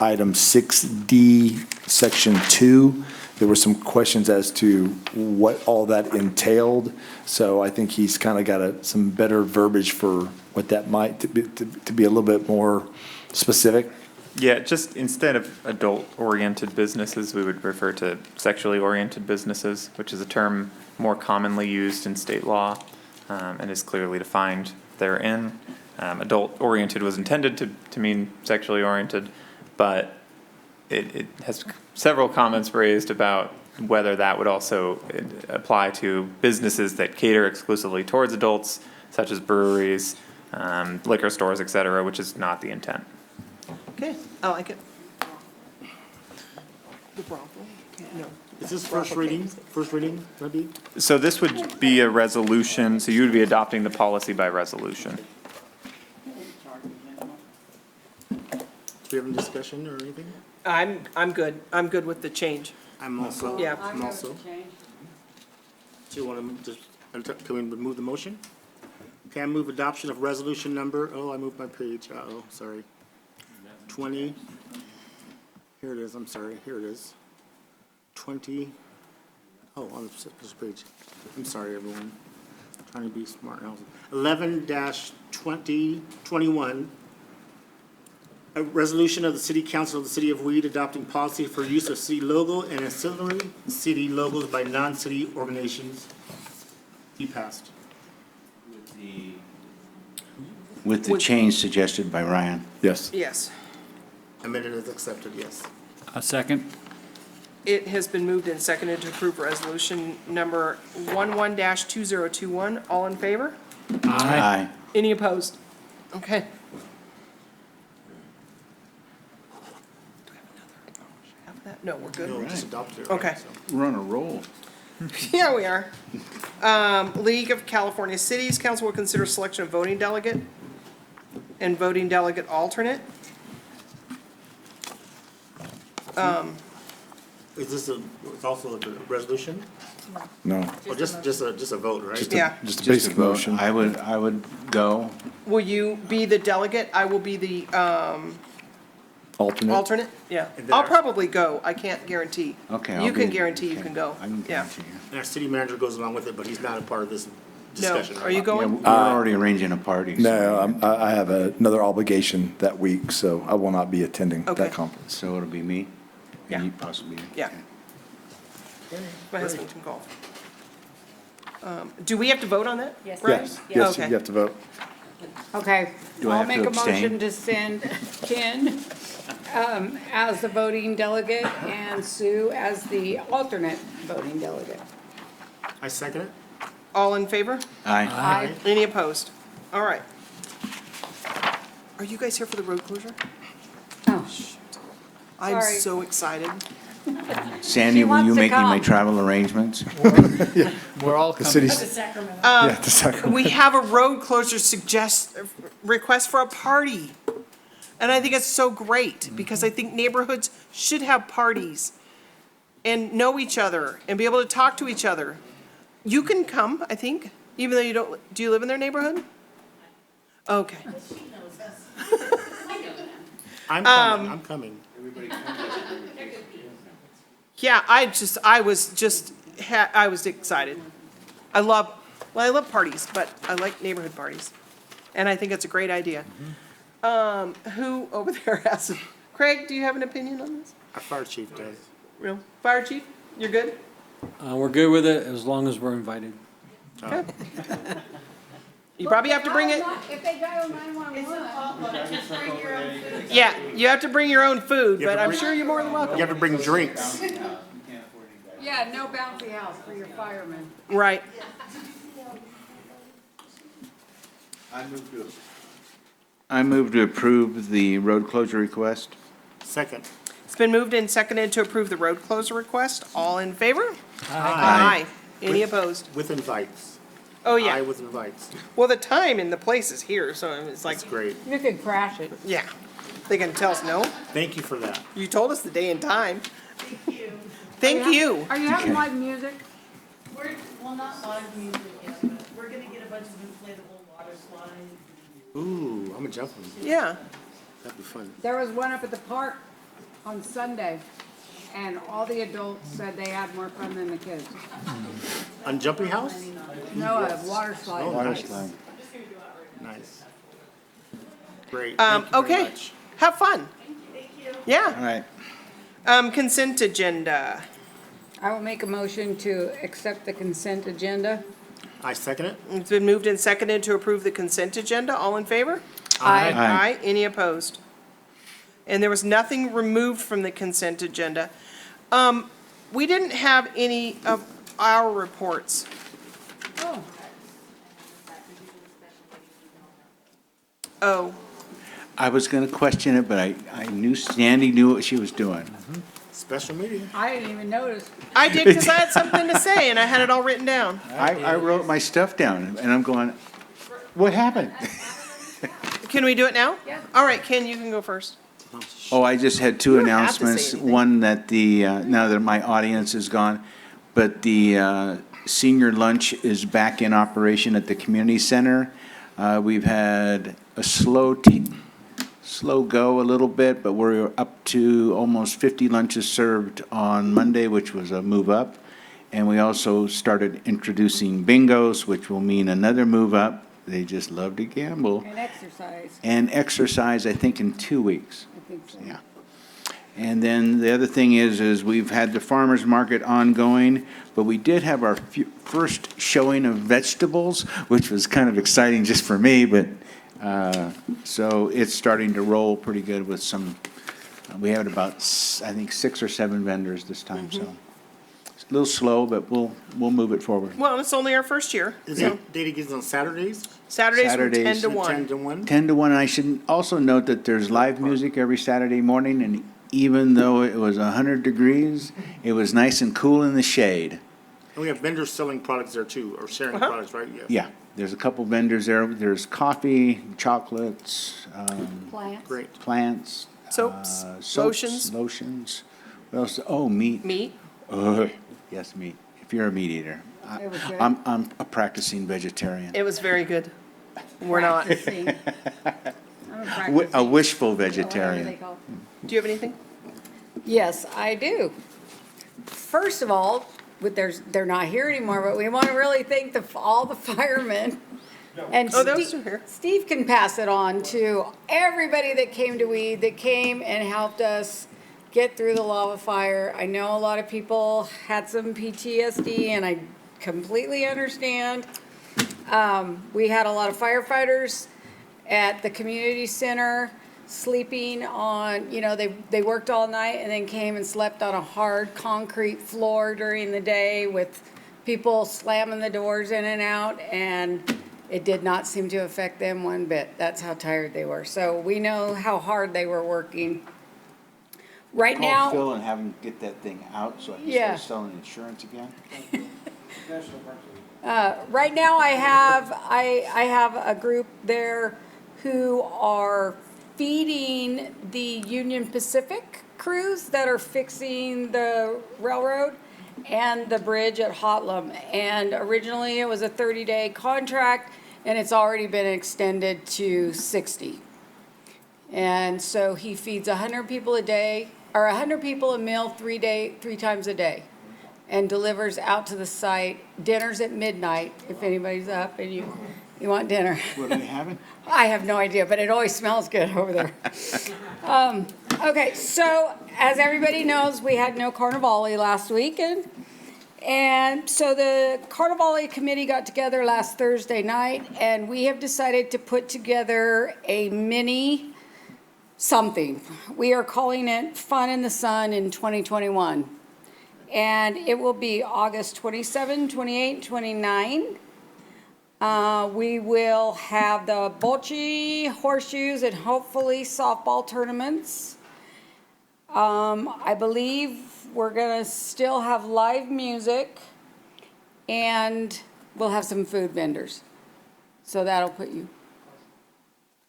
item 6D, section 2. There were some questions as to what all that entailed. So I think he's kind of got some better verbiage for what that might, to be a little bit more specific. Yeah, just instead of adult-oriented businesses, we would refer to sexually-oriented businesses, which is a term more commonly used in state law and is clearly defined therein. Adult-oriented was intended to mean sexually-oriented, but it has several comments raised about whether that would also apply to businesses that cater exclusively towards adults, such as breweries, liquor stores, et cetera, which is not the intent. Okay, I like it. The brothel? No. Is this first reading? First reading, Rabbi? So this would be a resolution, so you would be adopting the policy by resolution. Do we have any discussion or anything? I'm good. I'm good with the change. I'm also. Yeah. I'm also. Do you want to just, can we remove the motion? Okay, I move adoption of resolution number, I moved my page, sorry. 20, here it is, I'm sorry, here it is. 20, on this page. I'm sorry, everyone. Trying to be smart now. 11-2021. A resolution of the City Council of the City of Weed adopting policy for use of city logo and ancillary city logos by non-city organizations. Be passed. With the change suggested by Ryan. Yes. Yes. Amended as accepted, yes. A second. It has been moved and seconded to approve resolution number 11-2021. All in favor? Aye. Any opposed? Okay. Do we have another? No, we're good. No, just adopted it. Okay. We're on a roll. Yeah, we are. League of California Cities, council will consider selection of voting delegate and voting delegate alternate. Is this it's also a resolution? No, Or just a vote, right? Yeah. just a Just basic a vote. motion. I would go. Will you be the delegate? I will be the Alternate. alternate? Yeah. And then I'll our- probably go. I can't guarantee. Okay. You I'll can be- guarantee you okay, can go. I can Yeah. guarantee you. And our city manager goes along with it, but he's not a part of this No. discussion, right? Are you Yeah, going? we're already arranging a party. so- No, I have another obligation that week, so I will not be attending Okay. that conference. So it'll be me? Yeah. And you possibly? Yeah. My husband can golf. Do we have to vote on that? Yes. Brian? Yes, yes, you Okay. have to vote. Okay, Do I I'll have to make a abstain? motion to send Ken as the voting delegate and Sue as the alternate voting delegate. I second it. All in favor? Aye. Aye. Any opposed? All right. Are you guys here for the road closure? Oh, I'm Sorry. so excited. Sandy, She will wants you to make me my come. travel arrangements? We're all The coming. city's, yeah, the Sacramento. We have a road closure request for a party. And I think it's so great because I think neighborhoods should have parties and know each other and be able to talk to each other. You can come, I think, even though you don't, do you live in their neighborhood? Okay. I'm coming, I'm coming. Yeah, I was excited. I love parties, but I like neighborhood parties. And I think it's a great idea. Who over there has, Craig, do you have an opinion on this? Our fire chief does. Real? Fire chief, you're good? We're good with it as long as we're invited. Okay. You probably have to bring it, If they dial 911. yeah, you have to bring your own food, You have but to I'm bring- sure you're more than You welcome. have to bring drinks. Yeah, no bouncy house for your firemen. Right. I move to approve the road closure request. Second. It's been moved and seconded to approve the road closure request. All in favor? Aye. Any opposed? With invites. Oh, Aye yeah. with invites. Well, the time and the place is here, so it's like, That's great. You can crash it. yeah. They can tell us no. Thank you for that. You told us the day and time. Thank you. Are you having live music? We're, well, not live music yet, but we're gonna get a bunch of inflatable water slides. Ooh, I'm a jumper. Yeah. That'd be fun. There was one up at the park on Sunday, and all the adults said they had more fun than the kids. On Jumping House? No, a water slide. Oh, nice. Nice. Great. Thank you very Okay. much. Have fun. All Yeah. right. Consent agenda. I will make a motion to accept the consent agenda. I second it. It's been moved and seconded to approve the consent agenda. All in favor? Aye. Aye. Any opposed? And there was nothing removed from the consent agenda. We didn't have any of our reports. Oh. Oh, I was going to question it, but I knew Sandy knew what she was doing. Special meeting. I didn't even notice. I did because I had something to say and I had it all written down. I wrote my stuff down, and I'm going, what happened? Can we do it now? Yeah. All right, Ken, you can go first. Oh, I just had two You don't have to say announcements. anything. One that now that my audience is gone, but the senior lunch is back in operation at the community center. We've had a slow go a little bit, but we're up to almost 50 lunches served on Monday, which was a move up. And we also started introducing bingos, which will mean another move up. They just love to gamble. And exercise, And exercise, I think, in 2 weeks. I think so. Yeah. And then the other thing is we've had the farmer's market ongoing, but we did have our first showing of vegetables, which was kind of exciting just for me, but, so it's starting to roll pretty good with some, we had about, I think, 6 or 7 vendors this time, so. It's a little slow, but we'll move it forward. Well, it's only our first year. Is so that date again on Saturdays? Saturdays from 10 Saturdays to from 1. 10 to 1? 10 to 1, and I should also note that there's live music every Saturday morning, and even though it was 100 degrees, it was nice and cool in the shade. And we have vendors selling products there too, or sharing products, right? Yeah, there's a couple vendors there. There's coffee, chocolates, Plants. Great. plants. Soaps, soaps, lotions. Lotions. What else? Oh, meat. Meat? Yes, meat. If you're a meat eater. It was good. I'm a practicing vegetarian. It was very good. We're not. Do A wishful vegetarian. you have anything? Yes, I do. First of all, they're not here anymore, but we want to really thank all the firemen. And Oh, those are here. Steve can pass it on to everybody that came to Weed, that came and helped us get through the lava fire. I know a lot of people had some PTSD, and I completely understand. We had a lot of firefighters at the community center sleeping on, they worked all night and then came and slept on a hard concrete floor during the day with people slamming the doors in and out, and it did not seem to affect them one bit. That's how tired they were. So we know how hard they were working. Right Call now. Phil and have him get that thing out so I can Yeah. start selling insurance again. Right now, I have a group there who are feeding the Union Pacific crews that are fixing the railroad and the bridge at Hotlum. And originally, it was a 30-day contract, and it's already been extended to 60. And so he feeds 100 people a day, or 100 people a meal 3 times a day, and delivers out to the site. Dinner's at midnight, if anybody's up and you want dinner. What are we having? I have no idea, but it always smells good over there. Okay, so as everybody knows, we had no Carnivale last weekend. And so the Carnivale committee got together last Thursday night, and we have decided to put together a mini something. We are calling it Fun in the Sun in 2021. And it will be August 27, 28, 29. We will have the bocce, horseshoes, and hopefully softball tournaments. I believe we're gonna still have live music, and we'll have some food vendors. So that'll put you.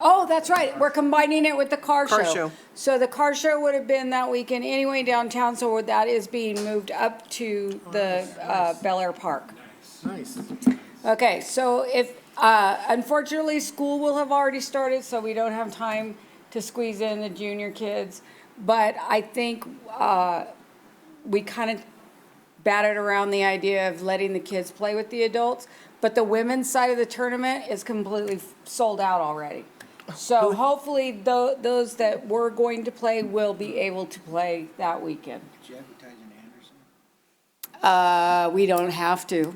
Oh, that's right, we're combining it with the car show. Car show. So the car show would have been that weekend anyway downtown, so that is being moved up to the Bel Air Park. Nice. Okay, so if, unfortunately, school will have already started, so we don't have time to squeeze in the junior kids. But I think we kind of batted around the idea of letting the kids play with the adults. But the women's side of the tournament is completely sold out already. So hopefully those that were going to play will be able to play that weekend. Did you advertise in Anderson? We don't have to.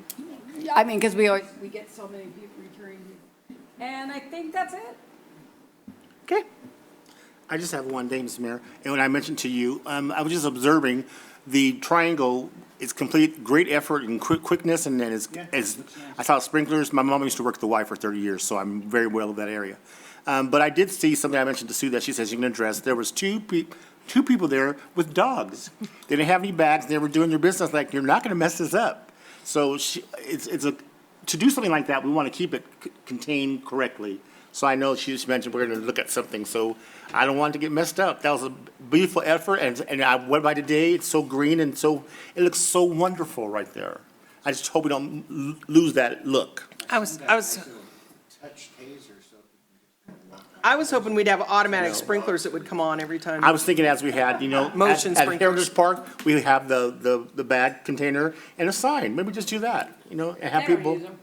I mean, because we get so many people returning. And I think that's it. Okay. I just have one thing, Mr. Mayor. And when I mentioned to you, I was just observing the triangle. It's complete, great effort and quickness, and then I saw sprinklers. My mom used to work at the Y for 30 years, so I'm very well of that area. But I did see something I mentioned to Sue that she says you can address. There was two people there with dogs. They didn't have any bags. They were doing their business like, you're not going to mess this up. So to do something like that, we want to keep it contained correctly. So I know she just mentioned we're going to look at something, so I don't want it to get messed up. That was a beautiful effort, and I went by today, it's so green and it looks so wonderful right there. I just hope we don't lose that look. I was hoping we'd have automatic sprinklers that would come on every time. I was thinking as we had, Motion at sprinklers. Heritage Park, we have the bag container and a sign. Maybe just do that, and have They don't people. use them.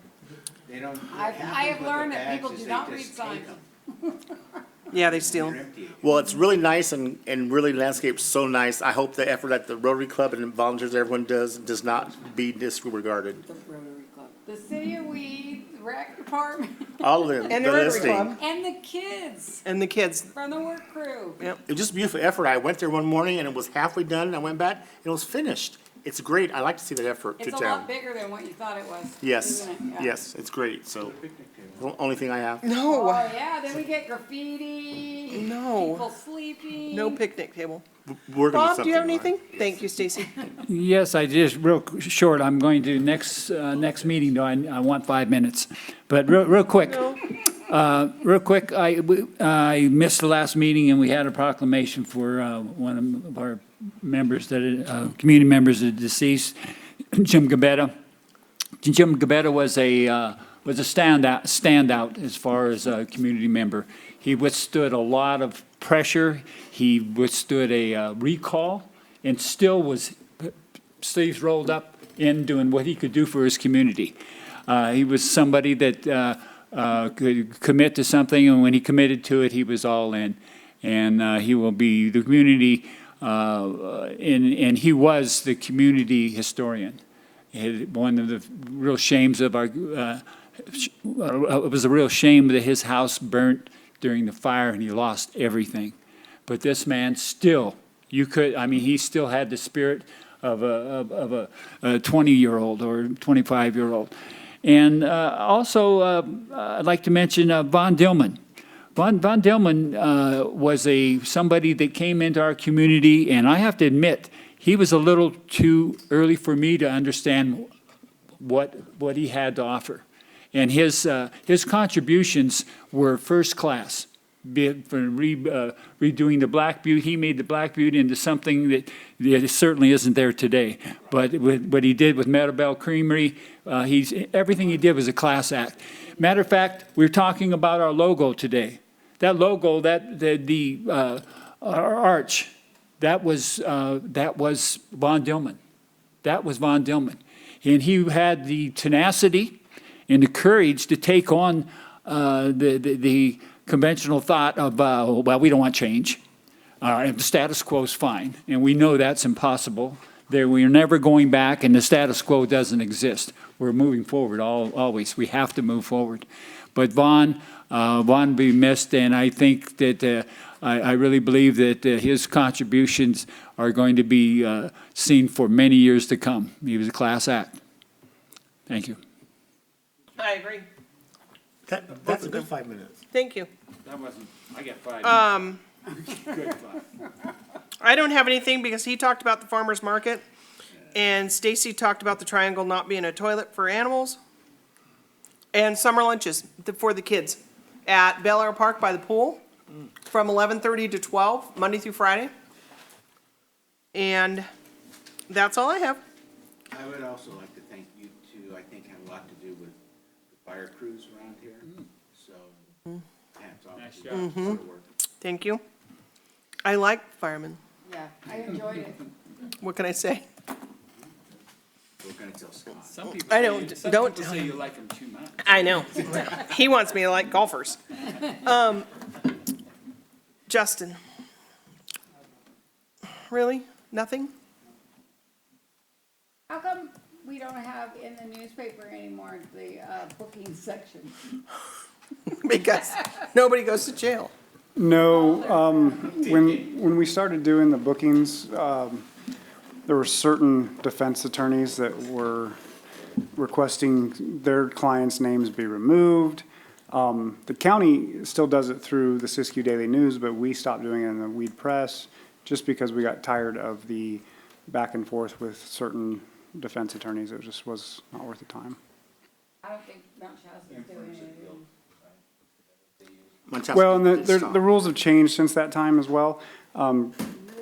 I have learned that people do not read signs. Yeah, they steal them. Well, it's really nice and really landscape's so nice. I hope the effort that the Rotary Club and the volunteers everyone does not be disregarded. The Rotary Club. The City of Weed, the Rec Department. All of them, And the the Rotary listing. Club. And the kids And the kids. from the work crew. Yep. It was just a beautiful effort. I went there one morning and it was halfway done, and I went back and it was finished. It's great. I like to see that effort. It's Good a job. lot bigger than what you thought it was. Yes, isn't it? Yeah. yes, it's great, so. The only thing I have. No, Oh, yeah, then we get graffiti. No. People sleeping. no picnic table. We're gonna Bob, do you have something, anything? Thank you, Stacy. Yes, I just, real short, I'm going to, next meeting, though, I want 5 minutes. But real quick, I missed the last meeting, and we had a proclamation for one of our members, community members that are deceased, Jim Gabetta. Jim Gabetta was a standout as far as a community member. He withstood a lot of pressure. He withstood a recall and still was sleeves rolled up in doing what he could do for his community. He was somebody that could commit to something, and when he committed to it, he was all in. And he will be the community, and he was the community historian. One of the real shames of our, it was a real shame that his house burnt during the fire and he lost everything. But this man still, he still had the spirit of a 20-year-old or 25-year-old. And also, I'd like to mention Von Dillman. Von Dillman was somebody that came into our community, and I have to admit, he was a little too early for me to understand what he had to offer. And his contributions were first class. Be it for redoing the Black Butte, he made the Black Butte into something that certainly isn't there today. But what he did with Meadowbell Creamery, everything he did was a class act. Matter of fact, we're talking about our logo today. That logo, our arch, that was Von Dillman. That was Von Dillman. And he had the tenacity and the courage to take on the conventional thought of, well, we don't want change. And the status quo is fine. And we know that's impossible. We're never going back, and the status quo doesn't exist. We're moving forward always. We have to move forward. But Von be missed, and I think that I really believe that his contributions are going to be seen for many years to come. He was a class act. Thank you. I agree. That's a good 5 minutes. Thank you. I got 5 Good 5. I don't have anything because he talked about the farmer's market, and Stacy talked about the triangle not being a toilet for animals, and summer lunches for the kids at Bel Air Park by the pool from 11:30 to 12, Monday through Friday. And that's all I have. I would also like to thank you two. I think have a lot to do with the fire crews around here. So hats off. Nice to job. you. Good work. Thank you. I like firemen. Yeah, I enjoyed it. What can I say? We're gonna tell Scott. Some people I don't- say, don't- Some people say you like them too much. I know. He wants me to like golfers. Justin. Really? Nothing? How come we don't have in the newspaper anymore the booking section? Because nobody goes to jail. No, when we started doing the bookings, there were certain defense attorneys that were requesting their clients' names be removed. The county still does it through the Siskiyou Daily News, but we stopped doing it in the Weed Press just because we got tired of the back and forth with certain defense attorneys. It just was not worth the time. I don't think Mount Shasta's doing anything. Well, and the rules have changed since that time as well.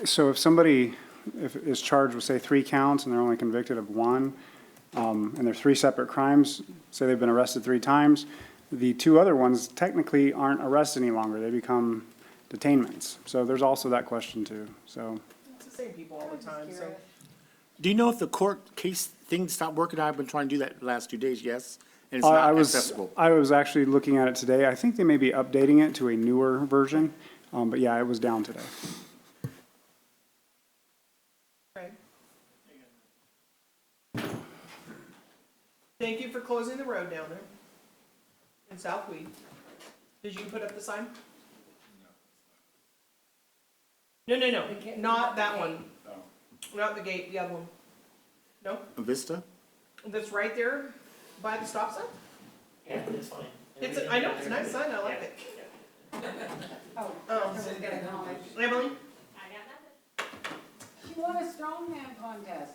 So if somebody is charged with, say, 3 counts and they're only convicted of 1, and they're 3 separate crimes, say they've been arrested 3 times, the 2 other ones technically aren't arrests any longer. They become detainments. So there's also that question too, so. It's the same people all the time, so. Do you know if the court case thing stopped working? I've been trying to do that the last 2 days, yes? And it's not accessible. I was actually looking at it today. I think they may be updating it to a newer version, but yeah, it was down today. Okay. Thank you for closing the road down there in South Weed. Did you put up the sign? No, not that one. Not the gate, the other one. No? Vista? That's right there by the stop sign? Yeah, it's fine. I know, it's a nice sign, I like it. Someone's got a comment. Emily? She won a strongman contest.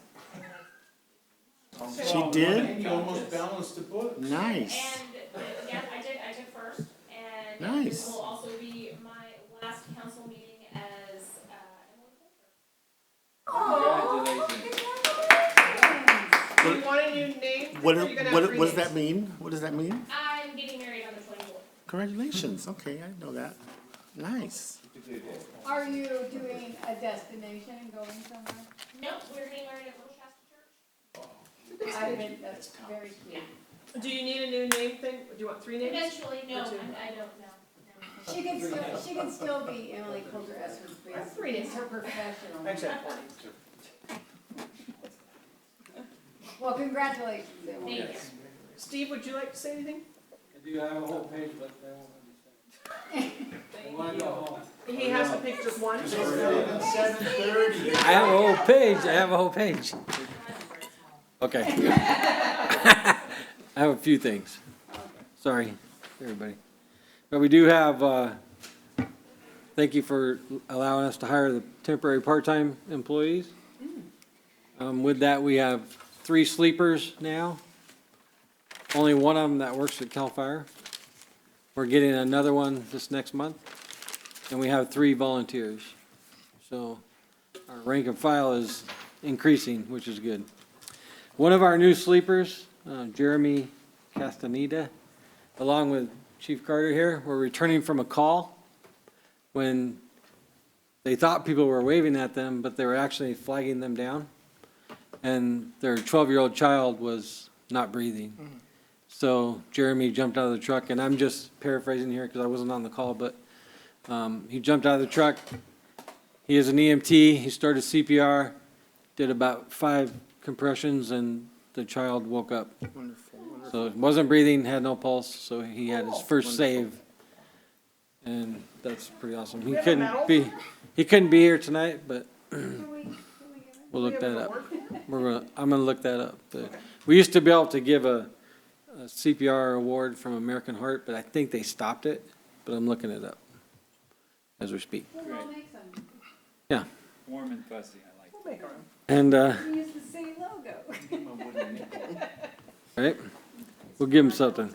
She did? You almost balanced the book. Nice. yeah, I did first, and Nice. this will also be my last council meeting as, Do you want a new name? What, Or you're gonna have what, three what does names? that mean? What does that mean? I'm getting married on the 24th. Congratulations. Okay, I didn't know that. Nice. Are you doing a destination and going somewhere? Nope, we're getting married at Little Shasta Church. I mean, that's very cute. Do you need a new name thing? Do you want three names? Eventually, no, Or two? I don't know. She can still be Emily Coulter Essersby. Three names. It's her professional. Exactly. Well, congratulations, Emily. Thank you. Steve, would you like to say anything? I do have a whole page, but they won't let me say. I wanna go home. He has to pick just one. 7:30. I have a whole page, I have a whole page. Okay. I have a few things. Sorry, everybody. But we do have, thank you for allowing us to hire the temporary part-time employees. With that, we have 3 sleepers now. Only one of them that works at CAL FIRE. We're getting another one this next month. And we have 3 volunteers. So our rank and file is increasing, which is good. One of our new sleepers, Jeremy Castaneda, along with Chief Carter here, were returning from a call when they thought people were waving at them, but they were actually flagging them down. And their 12-year-old child was not breathing. So Jeremy jumped out of the truck, and I'm just paraphrasing here because I wasn't on the call, but he jumped out of the truck. He is an EMT. He started CPR, did about 5 compressions, and the child woke up. Wonderful, wonderful. So it wasn't breathing, had no pulse, so he had his first save. And that's pretty awesome. He couldn't be here tonight, but we'll look that up. I'm gonna look that up. But we used to be able to give a CPR award from American Heart, but I think they stopped it, but I'm looking it up as we speak. We'll make some. Yeah, Warm and fuzzy, I like We'll make our own. and, We use the city logo. right, we'll give them something.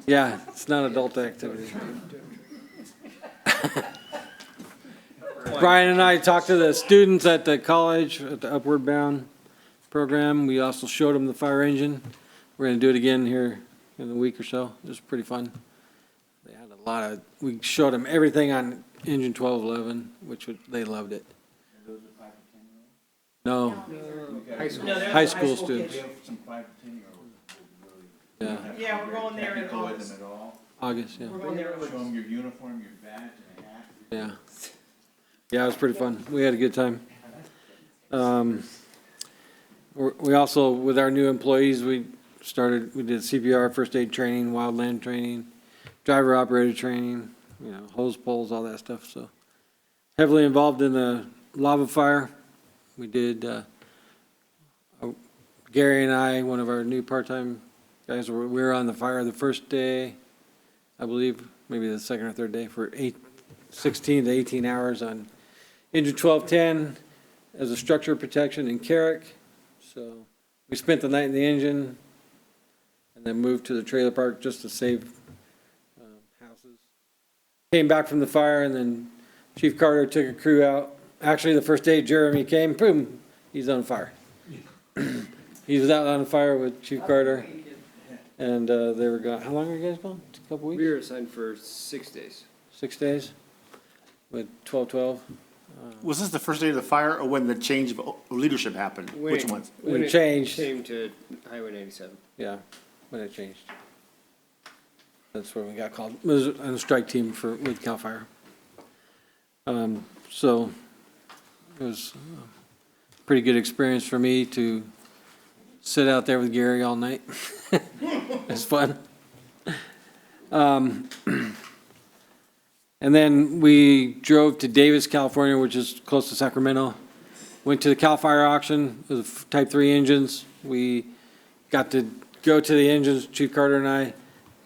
Yeah, it's not adult activity. Brian and I talked to the students at the college, at the Upward Bound program. We also showed them the fire engine. We're gonna do it again here in a week or so. It was pretty fun. They had a lot of, we showed them everything on engine 1211, they loved it. No, high school students. Yeah, Yeah, we're going there in Technical with August. them at all. August, yeah. We're going there in Show August. them your uniform, your badge, and a hat. Yeah. Yeah, it was pretty fun. We had a good time. We also, with our new employees, we did CPR, first aid training, wildland training, driver operator training, hose poles, all that stuff, so. Heavily involved in the lava fire. We did, Gary and I, one of our new part-time guys, we were on the fire the first day, I believe, maybe the second or third day, for 16 to 18 hours on engine 1210 as a structure protection in Carrick. So we spent the night in the engine and then moved to the trailer park just to save houses. Came back from the fire, and then Chief Carter took a crew out. Actually, the first day Jeremy came, boom, he's on fire. He was out on fire with Chief Carter. And they were gone. How long were you guys gone? A couple weeks? We were assigned for 6 days. 6 days with 1212. Was this the first day of the fire or when the change of leadership happened? Which ones? When it changed. Came to Highway 97. Yeah, when it changed. That's where we got called. It was on the strike team with CAL FIRE. So it was a pretty good experience for me to sit out there with Gary all night. It's fun. And then we drove to Davis, California, which is close to Sacramento. Went to the CAL FIRE auction, it was Type 3 engines. We got to go to the engines, Chief Carter and I,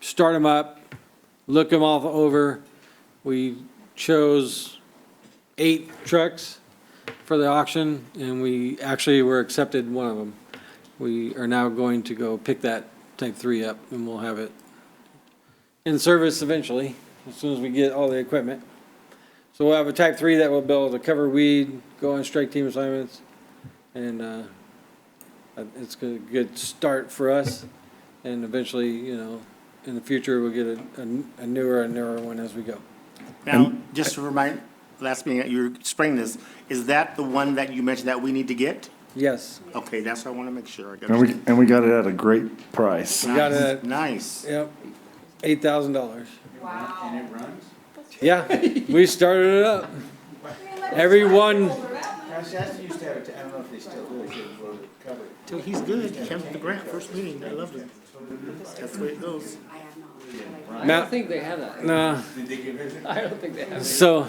start them up, look them all over. We chose 8 trucks for the auction, and we actually were accepted one of them. We are now going to go pick that Type 3 up, and we'll have it in service eventually, as soon as we get all the equipment. So we'll have a Type 3 that will be able to cover weed, go on strike team assignments, and it's a good start for us. And eventually, you know, in the future, we'll get a newer one as we go. Now, just to remind, last meeting, that you're spraying this, is that the one that you mentioned that we need to get? Yes. Okay, that's what I want to make sure. I got And we got it at a great price. We got it at, Nice. yep, $8,000. And it runs? Yeah, we started it up. Everyone, Shasta used to have it, I don't know if they still do, it was covered. Dude, he's good. He came with the grant, first meeting. I loved it. That's the way it goes. I don't think they have that. no. I don't think they have it. So,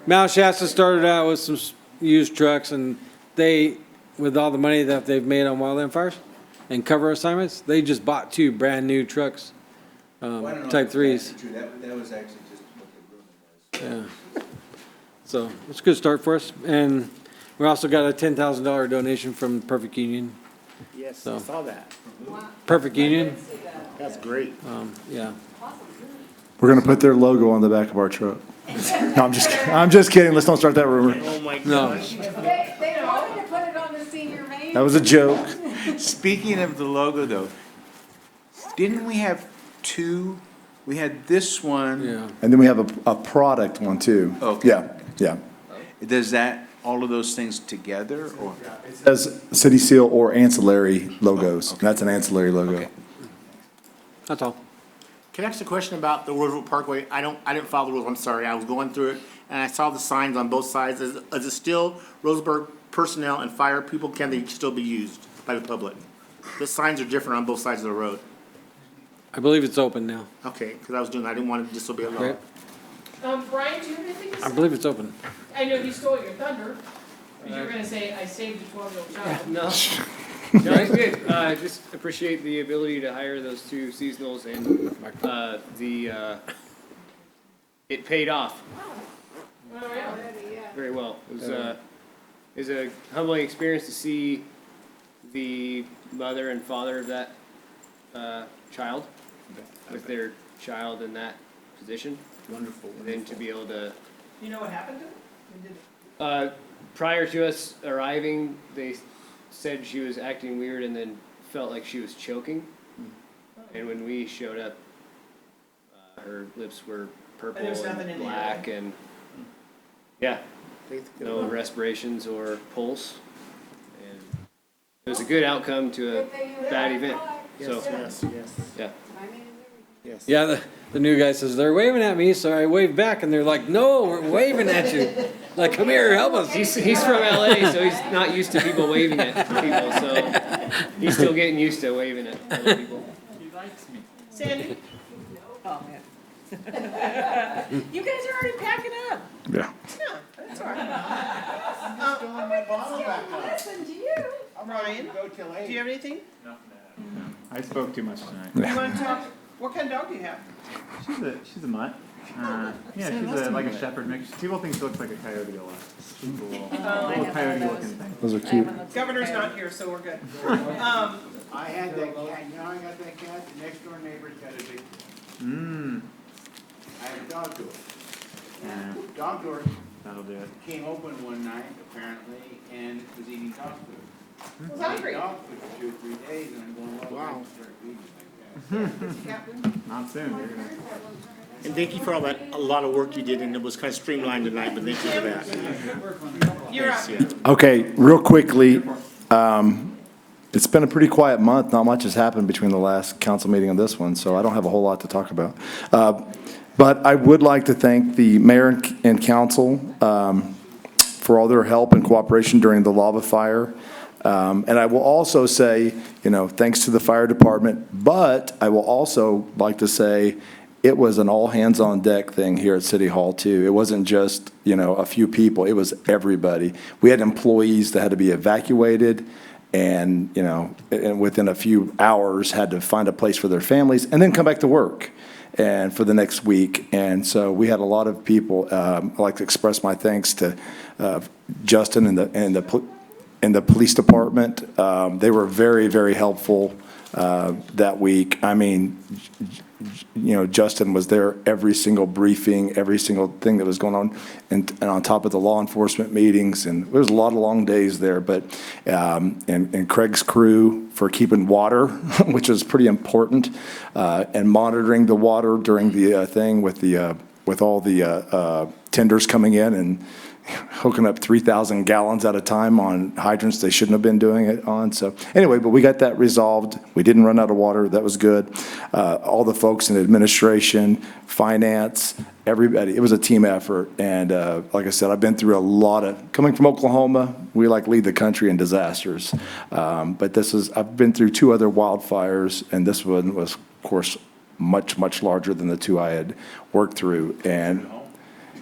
Mount Shasta started out with some used trucks, and they, with all the money that they've made on wildland fires and cover assignments, they just bought 2 brand-new trucks, Type 3s. That was actually just what the rumor was. Yeah. So, it's a good start for us, and we also got a $10,000 donation from Perfect Union. Yes, So. I saw that. Perfect Union, That's great. yeah. We're gonna put their logo on the back of our truck. No, I'm just kidding. Let's don't start that rumor. Oh, my No. gosh. They wanted to put it on the senior van. That was a joke. Speaking of the logo, though, didn't we have 2? We had this one. Yeah. And then we have a product one too. Okay. Yeah. Does that, all of those things together, or? As city seal or ancillary logos. That's an ancillary logo. That's all. Can I ask a question about the Roosevelt Parkway? I didn't follow the rules, I'm sorry. I was going through it, and I saw the signs on both sides. Is it still Roseburg personnel and fire people, can they still be used by the public? The signs are different on both sides of the road. I believe it's open now. Okay, because I was doing, I didn't want to disobey a law. Right. Brian, do you have anything to say? I believe it's open. I know you stole your thunder, but you were gonna say, I saved a 12-year-old child. No. No, it's good. Just appreciate the ability to hire those 2 seasonals and, it paid off Oh, yeah. very well. It was a humbling experience to see the mother and father of that, child with their child in that position. Wonderful. And then to be able to, You know what happened to him? prior to us arriving, they said she was acting weird and then felt like she was choking. And when we showed up, her lips were purple And there was nothing in and the black and, yeah, no respirations or pulse. And it was a good outcome to a bad event, so, Yes, yes, yeah. yes. Yeah, the new guy says, they're waving at me, so I wave back, and they're like, no, we're waving at you. Like, come here, help us. He's from LA, so he's not used to people waving at people, so he's still getting used to waving at other people. He likes me. Sandy? Oh, man. You guys are already packing up. Yeah. Yeah, that's all right. Listen to you. Ryan, do you have anything? I spoke too much tonight. You want to talk, what kind of dog do you have? She's a mutt. Yeah, she's like a shepherd mix. People think she looks like a coyote a lot. She's a little coyote looking thing. Those are cute. Governor's not here, so we're good. I had that cat, you know, I got that cat, the next door neighbor's got a big, I had a dog door. Yeah, Dog door that'll do it. came open one night, apparently, and was eating dog food. Was hungry. Dog food for 2 or 3 days, and I'm going, well, I can start feeding like that. Not soon, you're gonna. And thank you for all that, a lot of work you did, and it was kind of streamlined tonight, but thank you for that. You're up. Thanks, yeah. Okay, real quickly, it's been a pretty quiet month. Not much has happened between the last council meeting and this one, so I don't have a whole lot to talk about. But I would like to thank the mayor and council for all their help and cooperation during the lava fire. And I will also say, you know, thanks to the fire department, but I will also like to say it was an all-hands-on-deck thing here at City Hall, too. It wasn't just, you know, a few people. It was everybody. We had employees that had to be evacuated, and, and within a few hours had to find a place for their families and then come back to work and for the next week. And so we had a lot of people. I'd like to express my thanks to Justin and the police department. They were very, very helpful that week. I mean, Justin was there every single briefing, every single thing that was going on, and on top of the law enforcement meetings, and there was a lot of long days there, but, and Craig's crew for keeping water, which was pretty important, and monitoring the water during the thing with all the tenders coming in and hooking up 3,000 gallons at a time on hydrants they shouldn't have been doing it on. So anyway, but we got that resolved. We didn't run out of water. That was good. All the folks in administration, finance, everybody, it was a team effort. And like I said, I've been through a lot of, coming from Oklahoma, we lead the country in disasters. But I've been through 2 other wildfires, and this one was, of course, much, much larger than the 2 I had worked through. And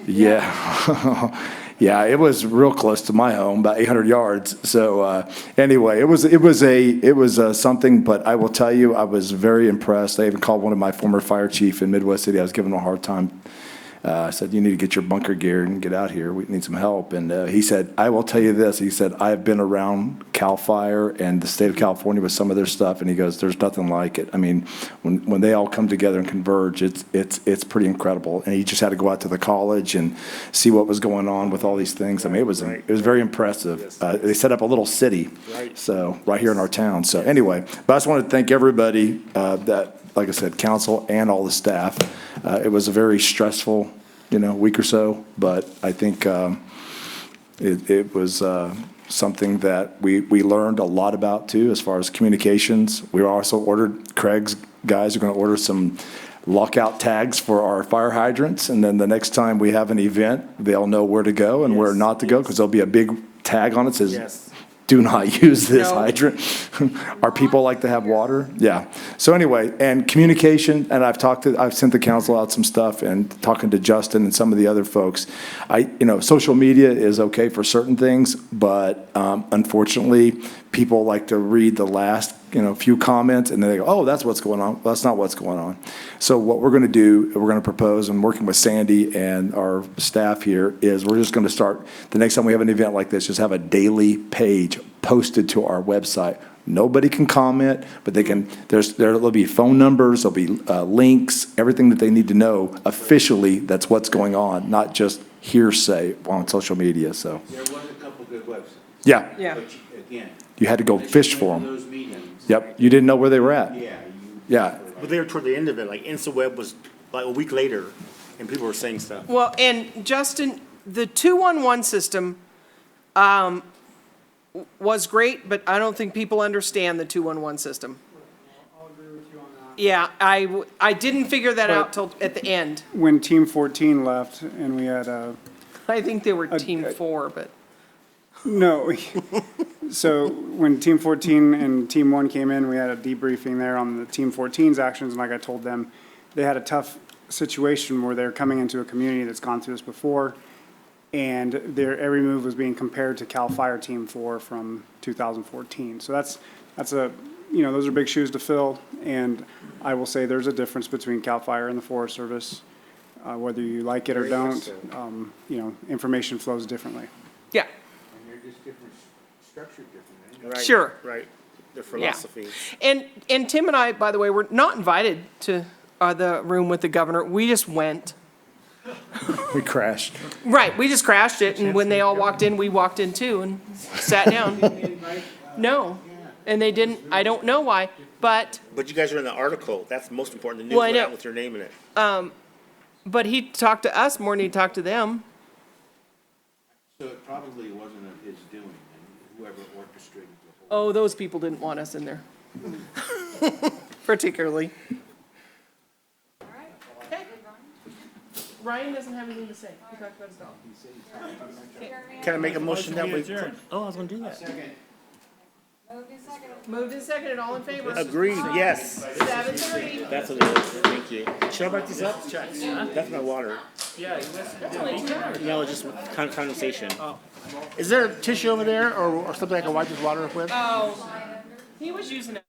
yeah. Yeah, it was real close to my home, about 800 yards. So anyway, it was something. But I will tell you, I was very impressed. I even called one of my former fire chief in Midwest City. I was giving him a hard time. I said, you need to get your bunker gear and get out here. We need some help. And he said, I will tell you this. He said, I've been around CAL FIRE and the state of California with some of their stuff. And he goes, there's nothing like it. I mean, when they all come together and converge, it's pretty incredible. And he just had to go out to the college and see what was going on with all these things. I mean, it was very impressive. They set up a little city, so right here in our town. So anyway, but I just wanted to thank everybody that, like I said, council and all the staff. It was a very stressful, week or so, but I think it was something that we learned a lot about too, as far as communications. We also ordered, Craig's guys are going to order some lockout tags for our fire hydrants, and then the next time we have an event, they'll know where to go and where not to go, because there'll be a big tag on it that says, do not use this hydrant. Our people like to have water. Yeah. So anyway, and communication, and I've sent the council out some stuff and talking to Justin and some of the other folks. Social media is okay for certain things, but unfortunately, people like to read the last, few comments and then they go, oh, that's what's going on. Well, that's not what's going on. So what we're going to do, we're going to propose, and working with Sandy and our staff here, is we're just going to start, the next time we have an event like this, just have a daily page posted to our website. Nobody can comment, but there'll be phone numbers, there'll be links, everything that they need to know officially. That's what's going on, not just hearsay on social media. So there was a couple good websites. Yeah. But again, you had to go fish for them. those meetings. Yep. You didn't know where they were at. Yeah. But they were toward the end of it, like InstaWeb was like a week later, and people were saying stuff. Well, and Justin, the 211 system was great, but I don't think people understand the 211 system. I'll agree with you on that. Yeah, I didn't figure that out till at the end. When Team 14 left and we had I think they were Team 4, but. no. So when Team 14 and Team 1 came in, we had a debriefing there on the Team 14's actions, and like I told them, they had a tough situation where they're coming into a community that's gone through this before, and every move was being compared to CAL FIRE Team 4 from 2014. So that's a, those are big shoes to fill, and I will say there's a difference between CAL FIRE and the Forest Service. Whether you like it or don't, information flows differently. Yeah. And they're just different, structured differently. Right, Sure. Right. Their philosophy. And Tim and I, by the way, were not invited to the room with the governor. We just went. We crashed. Right, we just crashed it, and when they all walked in, we walked in too and sat down. No, and they didn't, I don't know why, but. But you guys are in the article. That's the most important. The news Well, I went know. out with your name in it. But he talked to us more than he talked to them. So it probably wasn't of his doing, and whoever orchestrated the whole. Oh, those people didn't want us in there. Particularly. Okay. Ryan doesn't have anything to say. He talked about his dog. Can I make a motion that we? Oh, I was gonna do that. Moved and seconded, all in favor? Agreed, yes. 7:30. That's what it is, thank you. Should I write this up? That's my water. No, just condensation. Is there a tissue over there or something I can wipe this water with? Oh, he was using it.